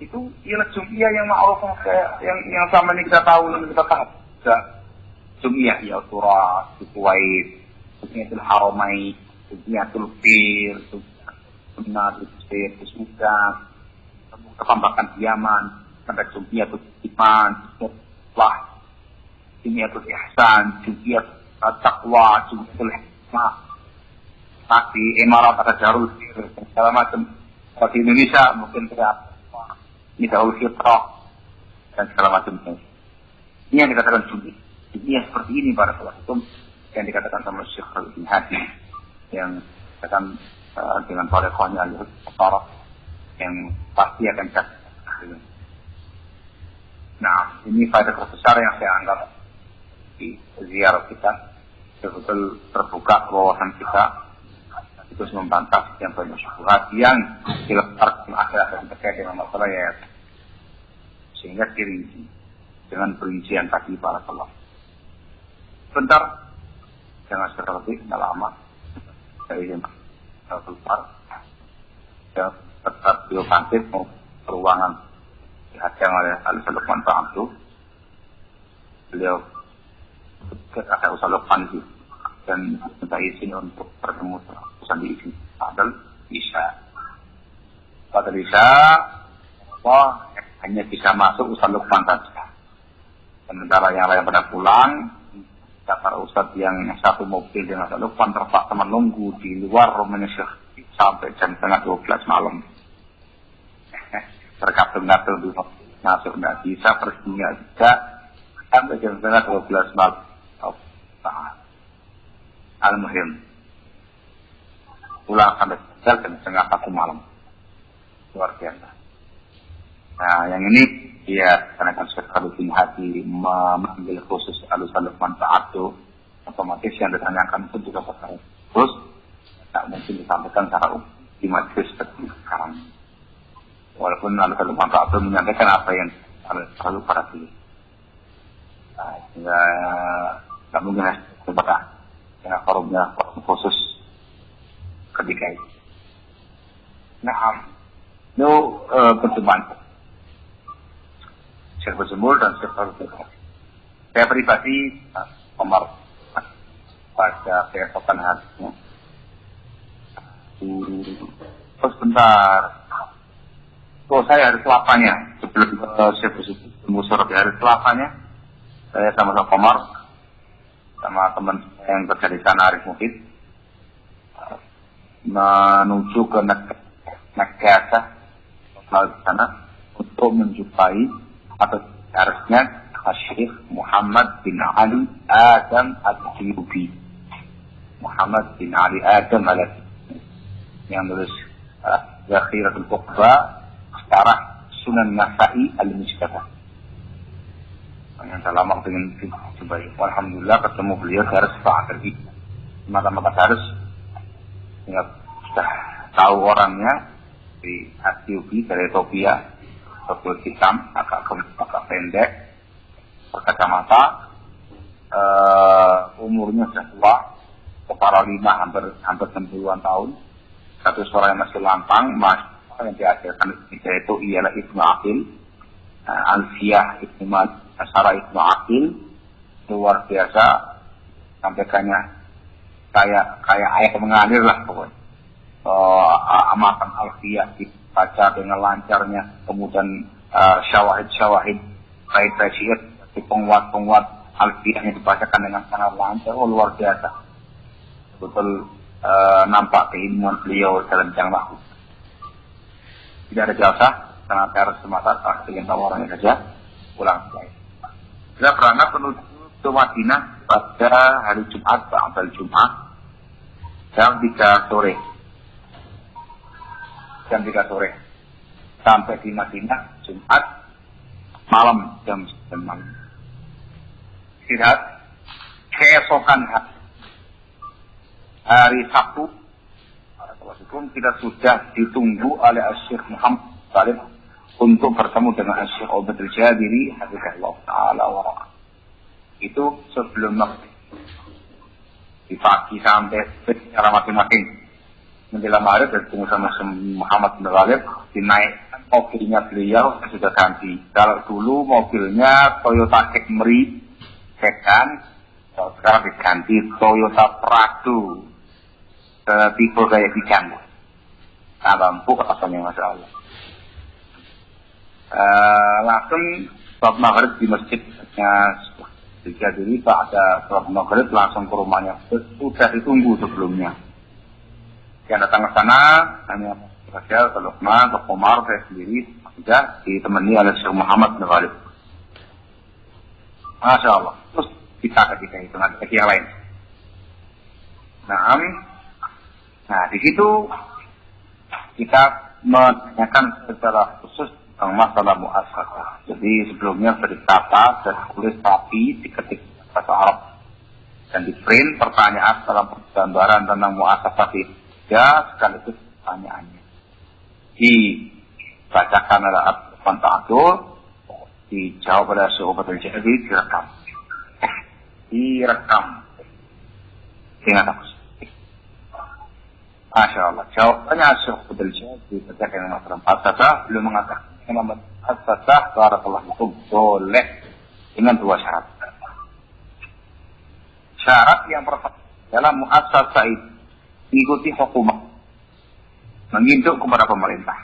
Speaker 1: Itu ialah Jumiah yang ma'ruf yang sama ini kita tahu dan kita tahu. Jumiah ya Turas, Kuwait, Jumiatul Haramain, Jumiatul Fir, Jumiatul Fir, Sudan, Ketambakan Yaman, ada Jumiatul Iman, Jumiatul Ihsan, Jumiatul Taqwa, Jumiatul Hikmah, di Emirat ada Darul Fir, segala macam. Kalau di Indonesia mungkin ada Darul Fitrah dan segala macam. Ini yang dikatakan Jumiah seperti ini para hukum yang dikatakan sama Syekh Bin Hadi yang dikatakan dengan tarekhnya al-Farah yang pasti akan jatuh. Nah, ini faedah terbesar yang saya anggap di ziarah kita betul terbuka wawasan kita terus membantah yang banyak syubhat yang diletakkan akhir-akhir terkait dengan masalah ya sehingga dirinci dengan perincian tadi para Allah. Sebentar, jangan lebih, tidak lama. Saya ingin keluar. Saya tetap beliau bangkit mau peruangan dihadang oleh Al-Ustaz Luqman Pak Abdu. Beliau ada Ustaz Luqman itu dan minta izin untuk bertemu Ustaz diizin. Padahal bisa. Pada bisa, hanya bisa masuk Ustaz Luqman saja. Sementara yang lain pada pulang, para ustadz yang satu mobil dengan Ustaz Luqman terpaksa menunggu di luar rumahnya Syekh sampai jam 11:30 malam. Terkadang di masuk tidak bisa, pergi nggak bisa, sampai jam 11:30 malam. Al-Muhim pulang sampai jam 1:30 malam. Luar biasa. Nah, yang ini ya karena kan Syekh Bin Hadi memanggil khusus Al-Ustaz Luqman Ta'adu, otomatis yang ditanyakan pun juga perkara terus tak mungkin disampaikan secara umum di majelis seperti sekarang. Walaupun Al-Ustaz Luqman Ta'adu menyampaikan apa yang selalu para pilih. Nah, sehingga tak mungkin kepada yang forumnya khusus ketika itu. Nah, itu pertemuan Syekh Berjemur dan Syekh Berjemur. Saya pribadi Omar pada keesokan harinya. Terus bentar. Saya hari Selatanya sebelum Syekh Berjemur di hari Selatanya saya sama Omar sama teman yang kerja di sana Arif Muhid menuju ke Negara di sana untuk menjumpai atau harusnya Syekh Muhammad bin Ali Adam Al-Ayyubi. Muhammad bin Ali Adam Al-Ayyubi yang nulis Zakhiratul Qubba Syarah Sunan Nasa'i Al-Mujtaba. Yang saya lama ingin coba. Alhamdulillah ketemu beliau harus Pak Ardi. Mata-mata harus sudah tahu orangnya di Ayyubi dari Ethiopia. Betul hitam, agak pendek, berkacamata, umurnya sudah tua, kepala 5 hampir 90-an tahun, satu suara yang masih lantang, yang diajarkan itu ialah Ibnu Aqil, Alfiyah Ibnu Sarah Ibnu Aqil, luar biasa, sampaikannya kayak ayat mengalir lah pokoknya. Amatan Alfiyah baca dengan lancarnya, kemudian syawahid baik syair di penguat Alfiyah yang dibacakan dengan sangat lancar, luar biasa. Betul nampak keilmuan beliau dalam bidang nahwu. Tidak ada jasa, sangat harus semata ingin tahu orangnya saja pulang. Kita berangkat menuju ke Madinah pada hari Jumat, ba'dal Jumat, jam 3 sore. Jam 3 sore. Sampai di Madinah Jumat malam jam 9 malam. Istirahat. Keesokan hari Sabtu, kita sudah ditunggu oleh Syekh Muhammad Salih untuk bertemu dengan Syekh Ubaidul Jabiri hafizahullah taala wa ra'ah. Itu sebelum maghrib. Di pagi sampai secara masing-masing. Menjelang maghrib bertemu sama Muhammad bin Ghalib, dinaikkan mobilnya beliau sudah ganti. Kalau dulu mobilnya Toyota Camry sedan, sekarang diganti Toyota Prado tipe kayak Bijan. Lampu rasanya Masya Allah. Langsung sholat maghrib di masjidnya jadi pada sholat maghrib langsung ke rumahnya. Sudah ditunggu sebelumnya. Yang datang ke sana hanya saja ke Luqman, ke Umar, saya sendiri sudah ditemani oleh Syekh Muhammad bin Ghalib. Masya Allah. Terus kita ketika itu nanti yang lain. Nah di situ kita menanyakan secara khusus tentang masalah mu'assasah. Jadi sebelumnya sudah ditata, sudah ditulis rapi, diketik bahasa Arab dan di print pertanyaan dalam gambaran tentang mu'assasah ya sekaligus pertanyaannya. Dibacakan oleh Abdul Ta'atul, dijawab oleh Syekh Ubaidul Jabiri, direkam dengan aku. Masya Allah. Jawabannya Syekh Ubaidul Jabiri terkait dengan masalah mu'assasah belum mengatakan mu'assasah barakallahu fikum boleh dengan 2 syarat. Syarat yang pertama dalam mu'assasah itu mengikuti hukum, menginduk kepada pemerintah.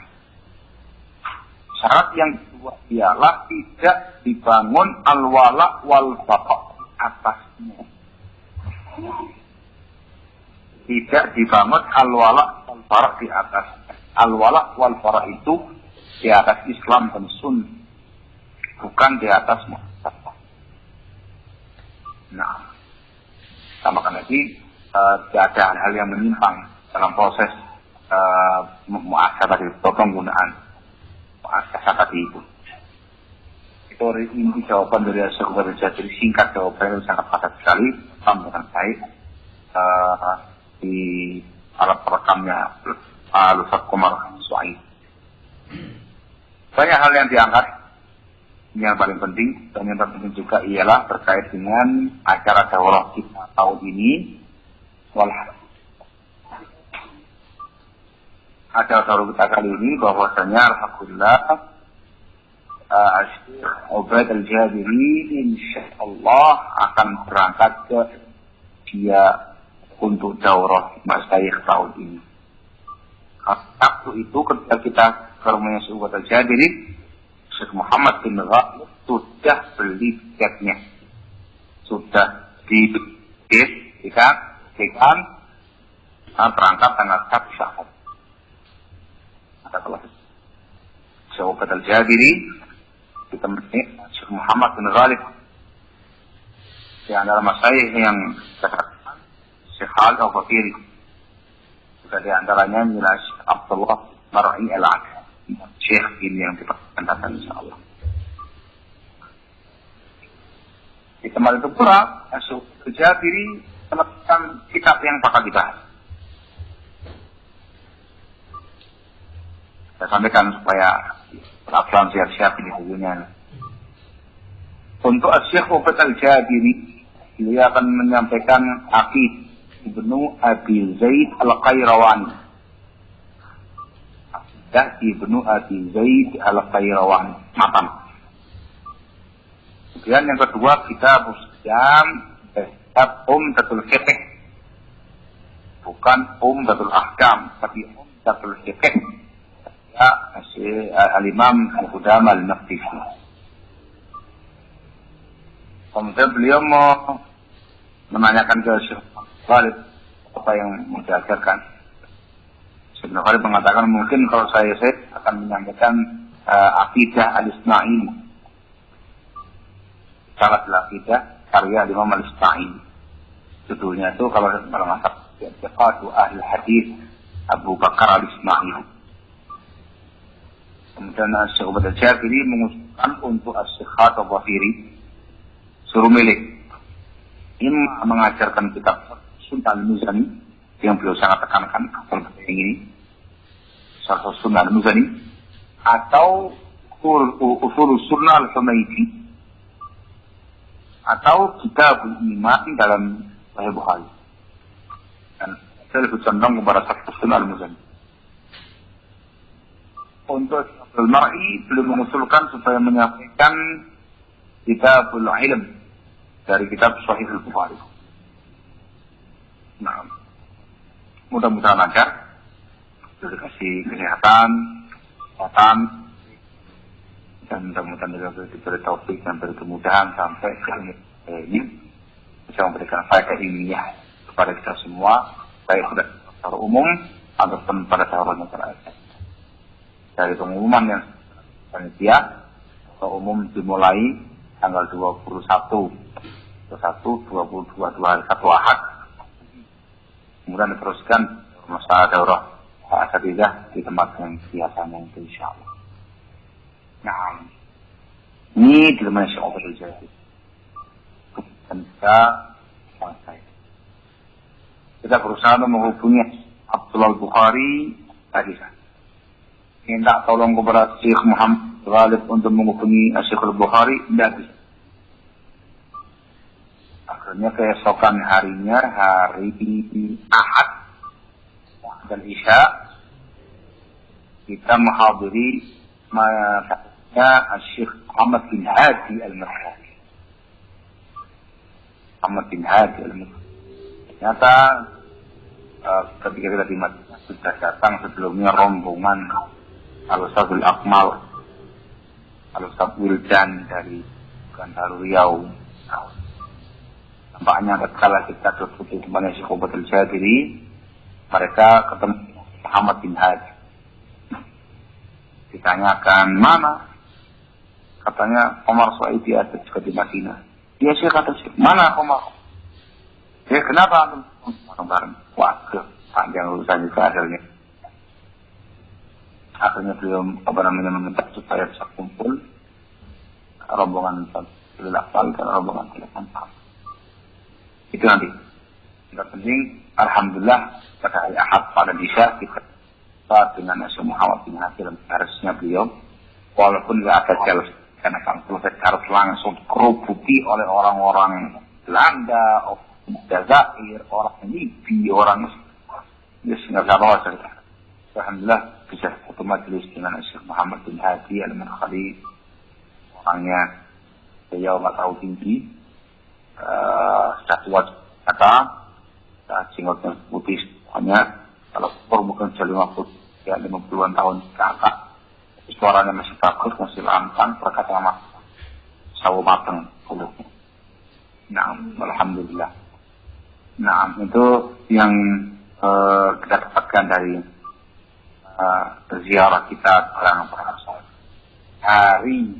Speaker 1: Syarat yang kedua ialah tidak dibangun al-wala wal bara atasnya. Tidak dibangun al-wala wal bara di atasnya. Al-wala wal bara itu di atas Islam dan Sunnah, bukan di atas mu'assasah. Nah, sama kan lagi tidak ada hal-hal yang menyimpang dalam proses mu'assasah tadi, penggunaan mu'assasah tadi itu. Itu inti jawaban dari Syekh Ubaidul Jabiri, singkat jawabannya sangat padat sekali, sama dengan baik di alat perekamnya Al-Ustaz Komar Suhaib. Banyak hal yang diangkat, yang paling penting dan yang terpenting juga ialah terkait dengan acara daurah kita tahun ini. Acara daurah kita kali ini bahwasanya alhamdulillah Syekh Ubaidul Jabiri insyaallah akan berangkat ke dia untuk daurah masyayikh tahun ini. Waktu itu ketika kita ke rumahnya Syekh Ubaidul Jabiri, Syekh Muhammad bin Ghalib sudah beli tiketnya, sudah dibelikan berangkat tanggal 1 Syawal. Ada kelas Syekh Ubaidul Jabiri ditemani Syekh Muhammad bin Ghalib, di antara masyayikh yang terkenal Syekh Khalid Al-Fakiri, juga di antaranya adalah Syekh Abdullah Mar'i Al-Aqsa, Syekh ini yang diperkenalkan insyaallah. Di tempat itu pula Syekh Ubaidul Jabiri menemukan kitab yang bakal dibahas. Saya sampaikan supaya perhatian siap-siap ini bukunya. Untuk Syekh Ubaidul Jabiri, dia akan menyampaikan Aqid Ibnu Abi Zaid Al-Qayrawani. Aqidah Ibnu Abi Zaid Al-Qayrawani, matan. Kemudian yang kedua kita Muslim kitab Umdatul Fiqh, bukan Umdatul Ahkam, tapi Umdatul Fiqh. Al-Imam Al-Qudama Al-Maqdisi. Kemudian beliau mau menanyakan ke Syekh Khalid apa yang mau diajarkan. Syekh Khalid mengatakan mungkin kalau saya akan menyampaikan Aqidah Al-Ismaili. Salah Aqidah karya Imam Al-Ismaili. Judulnya itu kalau nggak salah Ahli Hadis Abu Bakar Al-Ismaili. Kemudian Syekh Ubaid Al-Jabiri mengusulkan untuk Syekh Al-Zahiri suruh milih. Ini mengajarkan kitab Sunnah Al-Muzani yang beliau sangat tekankan dalam ini. Sunnah Al-Muzani atau Usul Sunnah Al-Humaydi atau Kitab Al-Iman dalam Sahih Bukhari. Dan saya lebih condong kepada Sunnah Al-Muzani. Untuk Al-Mar'i belum mengusulkan supaya menyampaikan Kitabul Ilm dari kitab Sahih Al-Bukhari. Nah, mudah-mudahan lancar. Dikasih kesehatan, dan mudah-mudahan juga diberi taufik dan diberi kemudahan sampai ke ini bisa memberikan faedah ilmiah kepada kita semua, baik secara umum ataupun pada secara masyarakat. Dari pengumuman yang panitia umum dimulai tanggal 21 hari Sabtu Ahad, kemudian diteruskan masa daurah asatidzah di tempat yang biasanya itu insyaallah. Nah, ini di mana Syekh Ubaid Al-Jabiri. Kita berusaha untuk menghubungi Abdullah Al-Bukhari tadi. Minta tolong kepada Syekh Muhammad Ghalib untuk menghubungi Syekh Al-Bukhari, tidak bisa. Akhirnya keesokan harinya, hari Ahad dan Isya, kita menghadiri makamnya Syekh Muhammad bin Hadi Al-Madkhali. Muhammad bin Hadi Al-Madkhali. Ternyata ketika kita di Madinah sudah datang sebelumnya rombongan Al-Ustadzul Akmal, Al-Ustadz Wildan dari Kandaru Riau. Nampaknya ketika kita bertemu dengan Syekh Ubaid Al-Jabiri, mereka ketemu Muhammad bin Hadi. Ditanyakan mana? Katanya Omar Suhaidi ada juga di Madinah. Dia Syekh kata Syekh, mana Omar? Ya kenapa antum bareng-bareng? Waduh, panjang urusan itu akhirnya. Akhirnya beliau meminta supaya bisa kumpul rombongan Abdul Akmal dan rombongan Telepon. Itu nanti. Yang penting, alhamdulillah pada hari Ahad pada Isya kita dengan Syekh Muhammad bin Hadi harusnya beliau, walaupun nggak ada jelas karena harus langsung dikerubuti oleh orang-orang Belanda, Jazair, orang Libya, orang nggak apa cerita. Alhamdulillah bisa satu majelis dengan Syekh Muhammad bin Hadi Al-Madkhali, orangnya beliau nggak tahu tinggi, sudah tua kata, jenggotnya putih semuanya. Kalau umur mungkin sudah 50-an tahun ke atas, suaranya masih bagus, masih lantang, berkata sama sawo mateng kulitnya. Nah, alhamdulillah. Nah, itu yang kita dapatkan dari ziarah kita orang para sahabat. Hari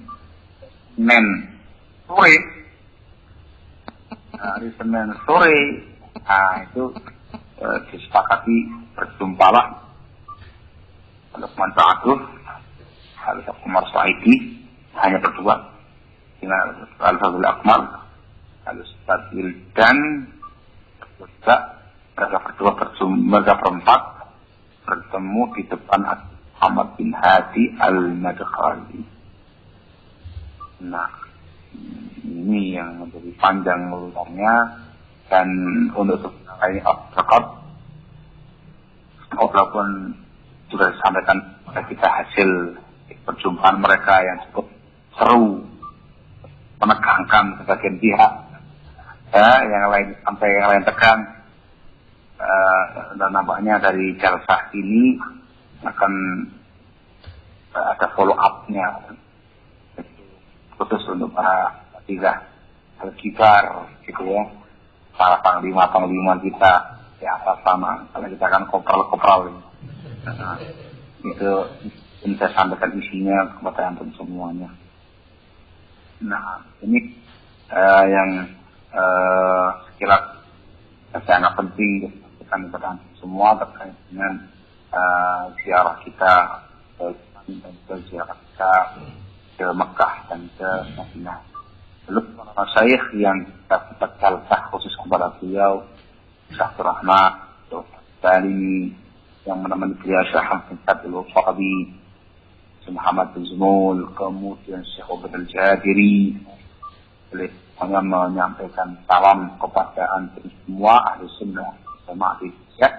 Speaker 1: Senin sore, nah itu disepakati berjumpalah Lukman Sa'aduh, Al-Ustadz Umar Suhaidi, hanya berdua dengan Al-Fadhil Akmal, Al-Ustadz Wildan, mereka berdua mereka berempat bertemu di depan Muhammad bin Hadi Al-Madkhali. Nah, ini yang menjadi panjang urutannya. Dan untuk ini record, walaupun sudah disampaikan kepada kita hasil perjumpaan mereka yang cukup seru, menegangkan sebagian pihak, yang lain sampai yang lain tegang, dan nampaknya dari jalsah ini akan ada follow up-nya khusus untuk para tiga al-kibar gitu ya, para panglima kita di atas sana, kalau kita kan kopral itu saya sampaikan isinya kepada antum semuanya. Nah, ini yang sekilas sangat penting kepada semua terkait dengan ziarah kita ke ziarah kita ke Mekah dan ke Madinah. Lalu para masyayikh yang kita calcah khusus kepada beliau, Syekh Rahman, Bali yang menemani beliau Syekh Hamid Al-Fadhi, Syekh Muhammad Zumul, kemudian Syekh Ubaid Al-Jadiri, hanya menyampaikan salam kepada antum semua ahli sunnah sama di ya.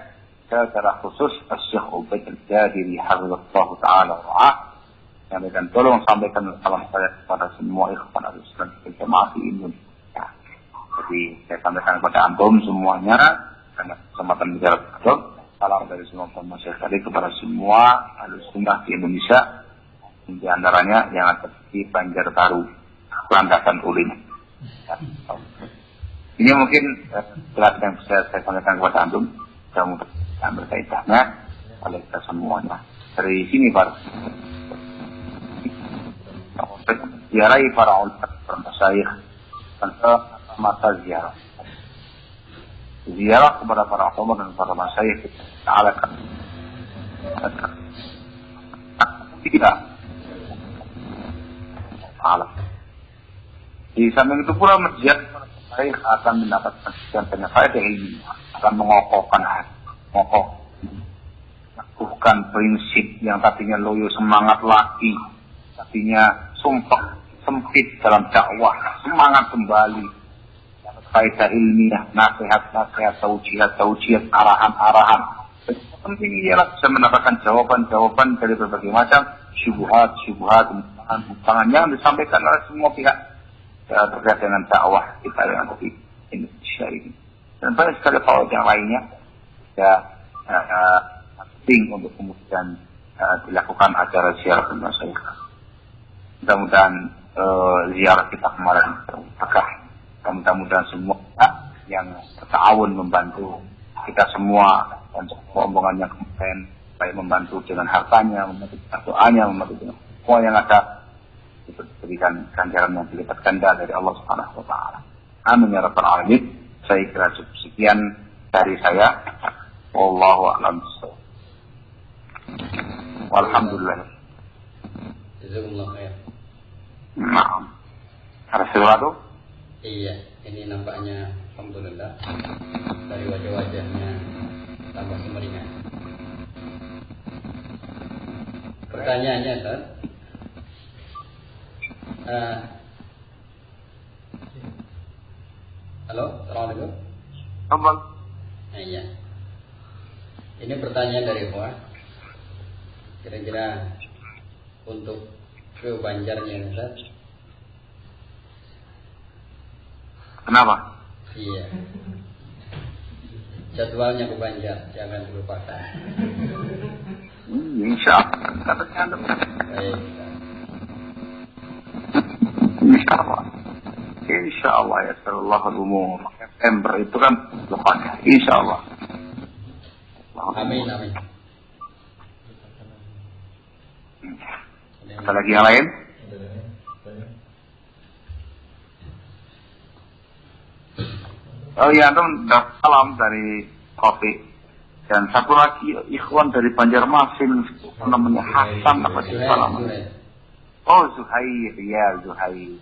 Speaker 1: Secara khusus Syekh Ubaid Al-Jadiri hafizahullah taala wa sampaikan, tolong sampaikan salam saya kepada semua ikhwan ahli sunnah jamaah di Indonesia. Jadi saya sampaikan kepada antum semuanya karena kesempatan bicara betul. Salam dari semua masyarakat tadi kepada semua ahli sunnah di Indonesia, di antaranya yang ada di Banjarbaru, Landasan Ulin. Ini mungkin jelas yang bisa saya sampaikan kepada antum, mudah-mudahan berkaitannya oleh kita semuanya. Dari sini Pak, ziarahi para ulama, para masyayikh, tentang masa ziarah. Ziarah kepada para ulama dan para masyayikh ta'ala tidak Allah. Di samping itu pula menziarah para masyayikh akan mendapatkan sekian banyak faedah ilmiah, akan mengokohkan hati, mengokohkan prinsip yang tadinya loyo semangat lagi, tadinya sumpah sempit dalam dakwah, semangat kembali, faedah ilmiah, nasihat-nasihat, taujihat, arahan-arahan. Penting ialah bisa mendapatkan jawaban-jawaban dari berbagai macam syubhat, umpangan yang disampaikan oleh semua pihak terkait dengan dakwah kita yang ada di Indonesia ini. Dan banyak sekali faedah yang lainnya ya penting untuk kemudian dilakukan acara ziarah masyayikh. Mudah-mudahan ziarah kita kemarin berkah. Mudah-mudahan semua yang bertawun membantu kita semua dan rombongan yang kemarin, baik membantu dengan hartanya, membantu dengan doanya, membantu dengan semua yang ada, diberikan ganjaran yang dilipat ganda dari Allah Subhanahu wa taala. Amin ya rabbal alamin. Saya kira cukup sekian dari saya. Wallahu a'lam bishawab. Walhamdulillah.
Speaker 2: Jazakumullah khair.
Speaker 1: Nah, ada sesuatu?
Speaker 2: Iya, ini nampaknya alhamdulillah dari wajah-wajahnya tambah sumringah. Pertanyaannya Ustaz, halo, assalamualaikum.
Speaker 1: Abang.
Speaker 2: Iya. Ini pertanyaan dari Ikhwah. Kira-kira untuk ke Banjarnya Ustaz.
Speaker 1: Kenapa?
Speaker 2: Iya. Jadwalnya ke Banjar, jangan dilupakan.
Speaker 1: Insya Allah.
Speaker 2: Baik.
Speaker 1: Insya Allah ya sallallahu umur. September itu kan lepas. Insya Allah.
Speaker 2: Amin.
Speaker 1: Ada lagi yang lain? Oh iya, antum salam dari Kopi. Dan satu lagi ikhwan dari Banjarmasin, namanya Hasan apa sih salam? Oh Zuhair, ya Zuhair.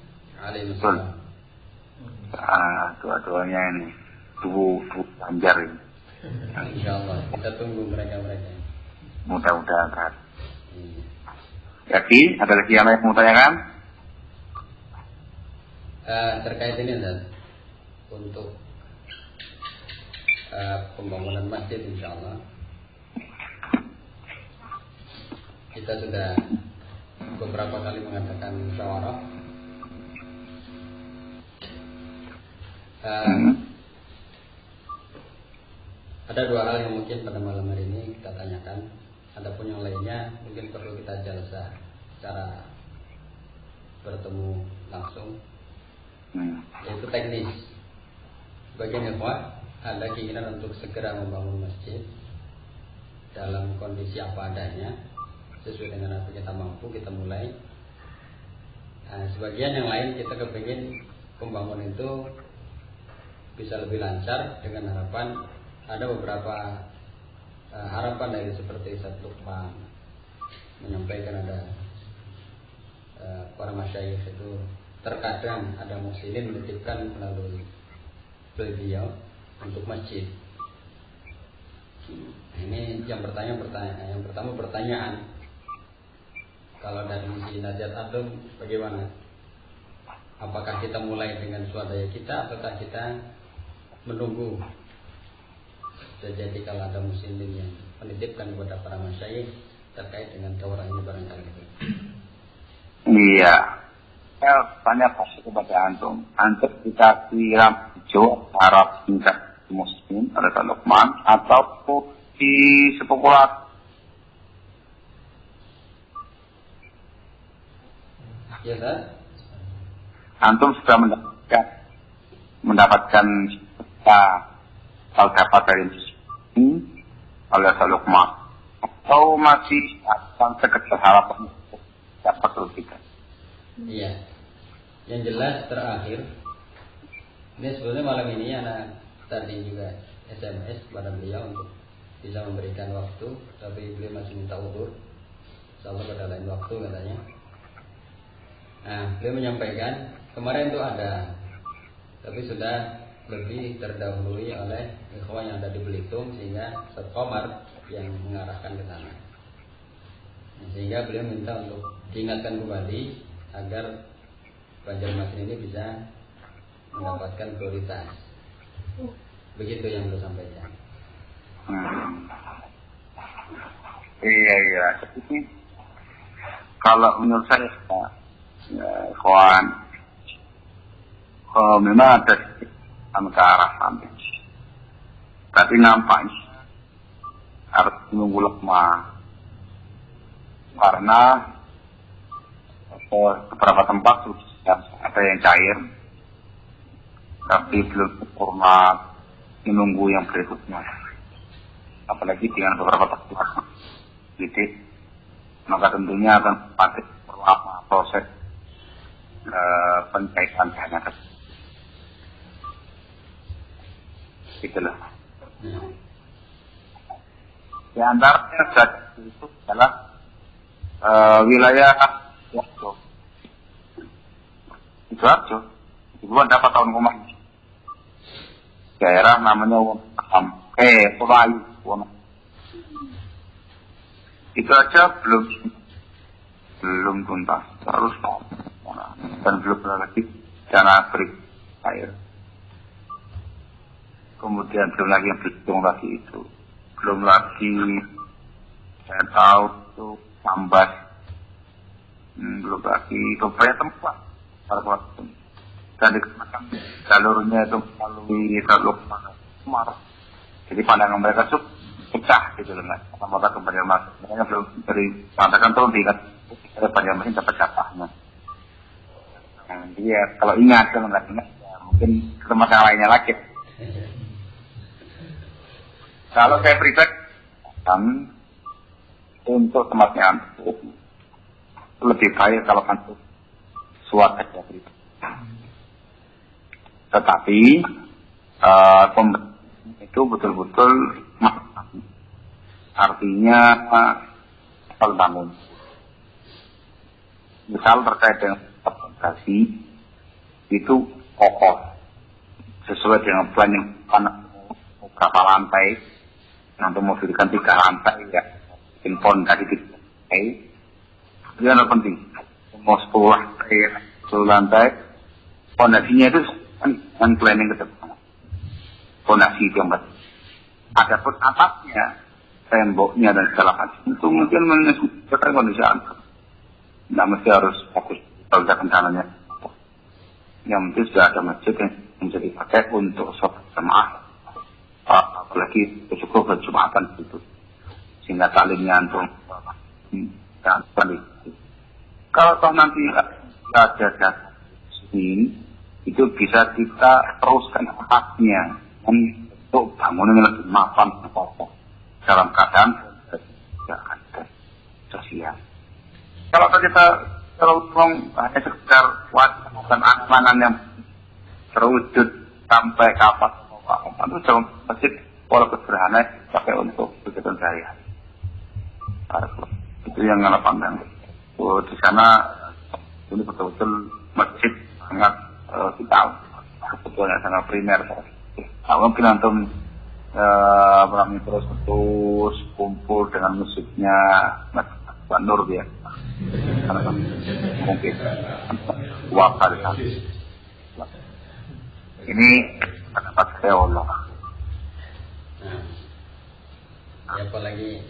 Speaker 1: Betul. Dua-duanya ini tubuh Banjar ini.
Speaker 2: Insyaallah kita tunggu mereka.
Speaker 1: Mudah-mudahan. Jadi ada lagi yang lain mau tanyakan?
Speaker 2: Terkait ini dan untuk pembangunan masjid insyaallah kita sudah beberapa kali mengadakan musyawarah. Ada dua hal yang mungkin pada malam hari ini kita tanyakan. Adapun yang lainnya mungkin perlu kita jalsa secara bertemu langsung, yaitu teknis. Bagian ikhwah ada keinginan untuk segera membangun masjid dalam kondisi apa adanya, sesuai dengan apa kita mampu kita mulai. Sebagian yang lain kita kepingin pembangunan itu bisa lebih lancar dengan harapan ada beberapa harapan dari seperti Ustaz Lukman menyampaikan ada para masyayikh itu terkadang ada muhsinin menitipkan melalui beliau untuk masjid. Ini yang pertama pertanyaan. Kalau dari sisi Nahdlatul Ulama bagaimana? Apakah kita mulai dengan swadaya kita ataukah kita menunggu terjadi kalau ada muslimin yang menitipkan kepada para masyayikh terkait dengan tawaran ini barangkali?
Speaker 1: Iya. Saya tanya pasti kepada antum. Antum kita kira hijau harap tingkat muslim oleh Lukman atau di sepopulat?
Speaker 2: Ya, Ustaz.
Speaker 1: Antum sudah mendapatkan dapat dari ini oleh Lukman atau masih akan sekedar harapan dapat kita?
Speaker 2: Iya. Yang jelas terakhir ini sebenarnya malam ini anak tadi juga SMS kepada beliau untuk bisa memberikan waktu, tapi beliau masih minta udur. Insyaallah pada lain waktu katanya. Nah, beliau menyampaikan kemarin itu ada, tapi sudah lebih terdahului oleh ikhwan yang ada di Belitung sehingga Komar yang mengarahkan ke sana. Sehingga beliau minta untuk diingatkan kembali agar Banjarmasin ini bisa mendapatkan prioritas. Begitu yang beliau sampaikan.
Speaker 1: Iya. Jadi kalau menurut saya, kawan, memang ada ke arah sana. Tapi nampaknya harus menunggu lama karena beberapa tempat sudah ada yang cair, tapi belum sempurna menunggu yang berikutnya. Apalagi dengan beberapa tempat sedikit, maka tentunya akan patut berlama proses pencairan dana tersebut. Itulah. Di antaranya itu adalah wilayah Sidoarjo. Itu dapat tahun kemarin. Daerah namanya Pelayu. Itu aja belum tuntas. Harus dan belum lagi dana beri air. Kemudian belum lagi yang Belitung lagi itu. Belum lagi saya tahu itu Sambas. Belum lagi beberapa tempat para pelaku. Dan dikenakan jalurnya itu melalui jalur Semar. Jadi pandangan mereka itu pecah gitu loh. Kata-kata ke Banjarmasin. Mereka belum dari mengatakan tuh diingat dari Banjarmasin dapat jatahnya. Nah, dia kalau ingat, kalau nggak ingat ya mungkin ke tempat yang lainnya lagi. Kalau saya pribadi kan untuk tempatnya lebih baik kalau untuk suat saja pribadi. Tetapi itu betul-betul artinya kalau bangun. Misal terkait dengan aplikasi itu kokoh sesuai dengan plan yang berapa lantai. Nanti mau diberikan 3 lantai ya, bikin pondasi 3 lantai. Itu yang penting. Mau 10 lantai, 10 lantai, pondasinya itu kan planning ke depan. Pondasi itu yang penting. Adapun atapnya, temboknya dan segala macam itu mungkin menyesuaikan kondisi alam. Tidak mesti harus fokus kalau rencananya. Yang penting sudah ada masjid yang bisa dipakai untuk sholat jemaah. Apalagi cukup berjumatan gitu, sehingga saling antum dan balik. Kalau toh nanti ada sini, itu bisa kita teruskan atapnya untuk bangunan yang lebih mapan kokoh dalam keadaan tidak ada sosial. Kalau kita hanya sekedar wacana yang terwujud sampai kapan itu jauh masjid walaupun sederhana pakai untuk kegiatan saya. Itu yang nggak pandang. Di sana ini betul-betul masjid sangat vital, sebetulnya sangat primer. Mungkin antum terus kumpul dengan musiknya Mas Nur dia, karena mungkin waktu di sana. Ini pendapat saya Allah.
Speaker 2: Ya, apalagi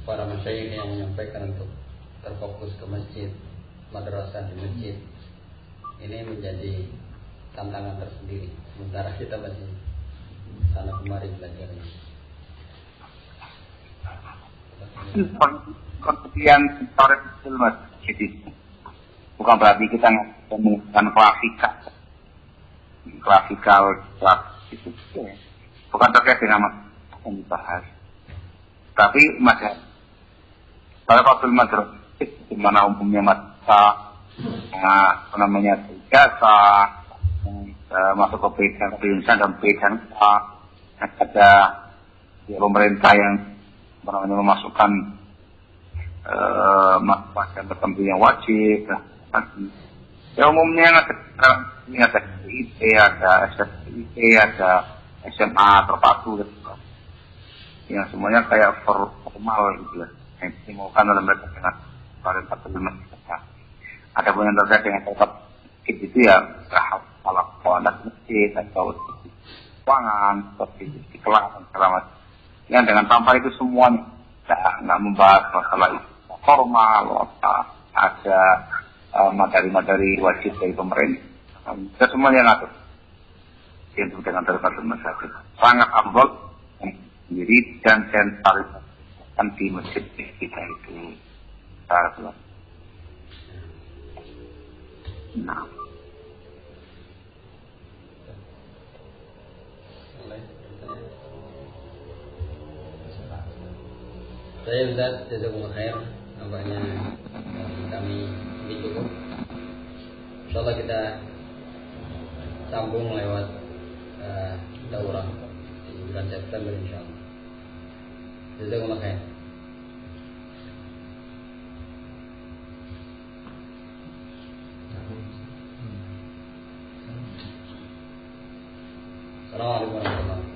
Speaker 2: para masyayikh yang menyampaikan untuk terfokus ke masjid, madrasah di masjid, ini menjadi tantangan tersendiri. Sementara kita masih sana kemari belajarnya.
Speaker 1: Kemudian historis masjid itu bukan berarti kita menggunakan klasikal itu, bukan terkait dengan yang dibahas. Tapi masih pada waktu madrasah di mana umumnya masa jasa masuk ke pedesaan dan pedesaan ada pemerintah yang memasukkan masyarakat tertentu yang wajib. Ya umumnya ada IT, ada SSIT, ada SMA terpadu gitu. Yang semuanya kayak formal gitu ya. Yang dimaukan dalam mereka dengan pemerintah masjid. Ada pun yang terkait dengan tetap itu ya salah kondak masjid atau keuangan seperti kelas dan segala macam. Yang dengan tanpa itu semuanya nggak membahas masalah itu formal, ada materi-materi wajib dari pemerintah. Kita semuanya ngatur. Itu dengan terkait masjid sangat abdul sendiri dan sentralisasikan di masjid kita itu. Nah.
Speaker 2: Saya Ustaz, jazakumullah khair. Nampaknya kami ini cukup. Insyaallah kita sambung lewat daurah di bulan September insyaallah. Jazakumullah khair. Assalamualaikum warahmatullahi wabarakatuh.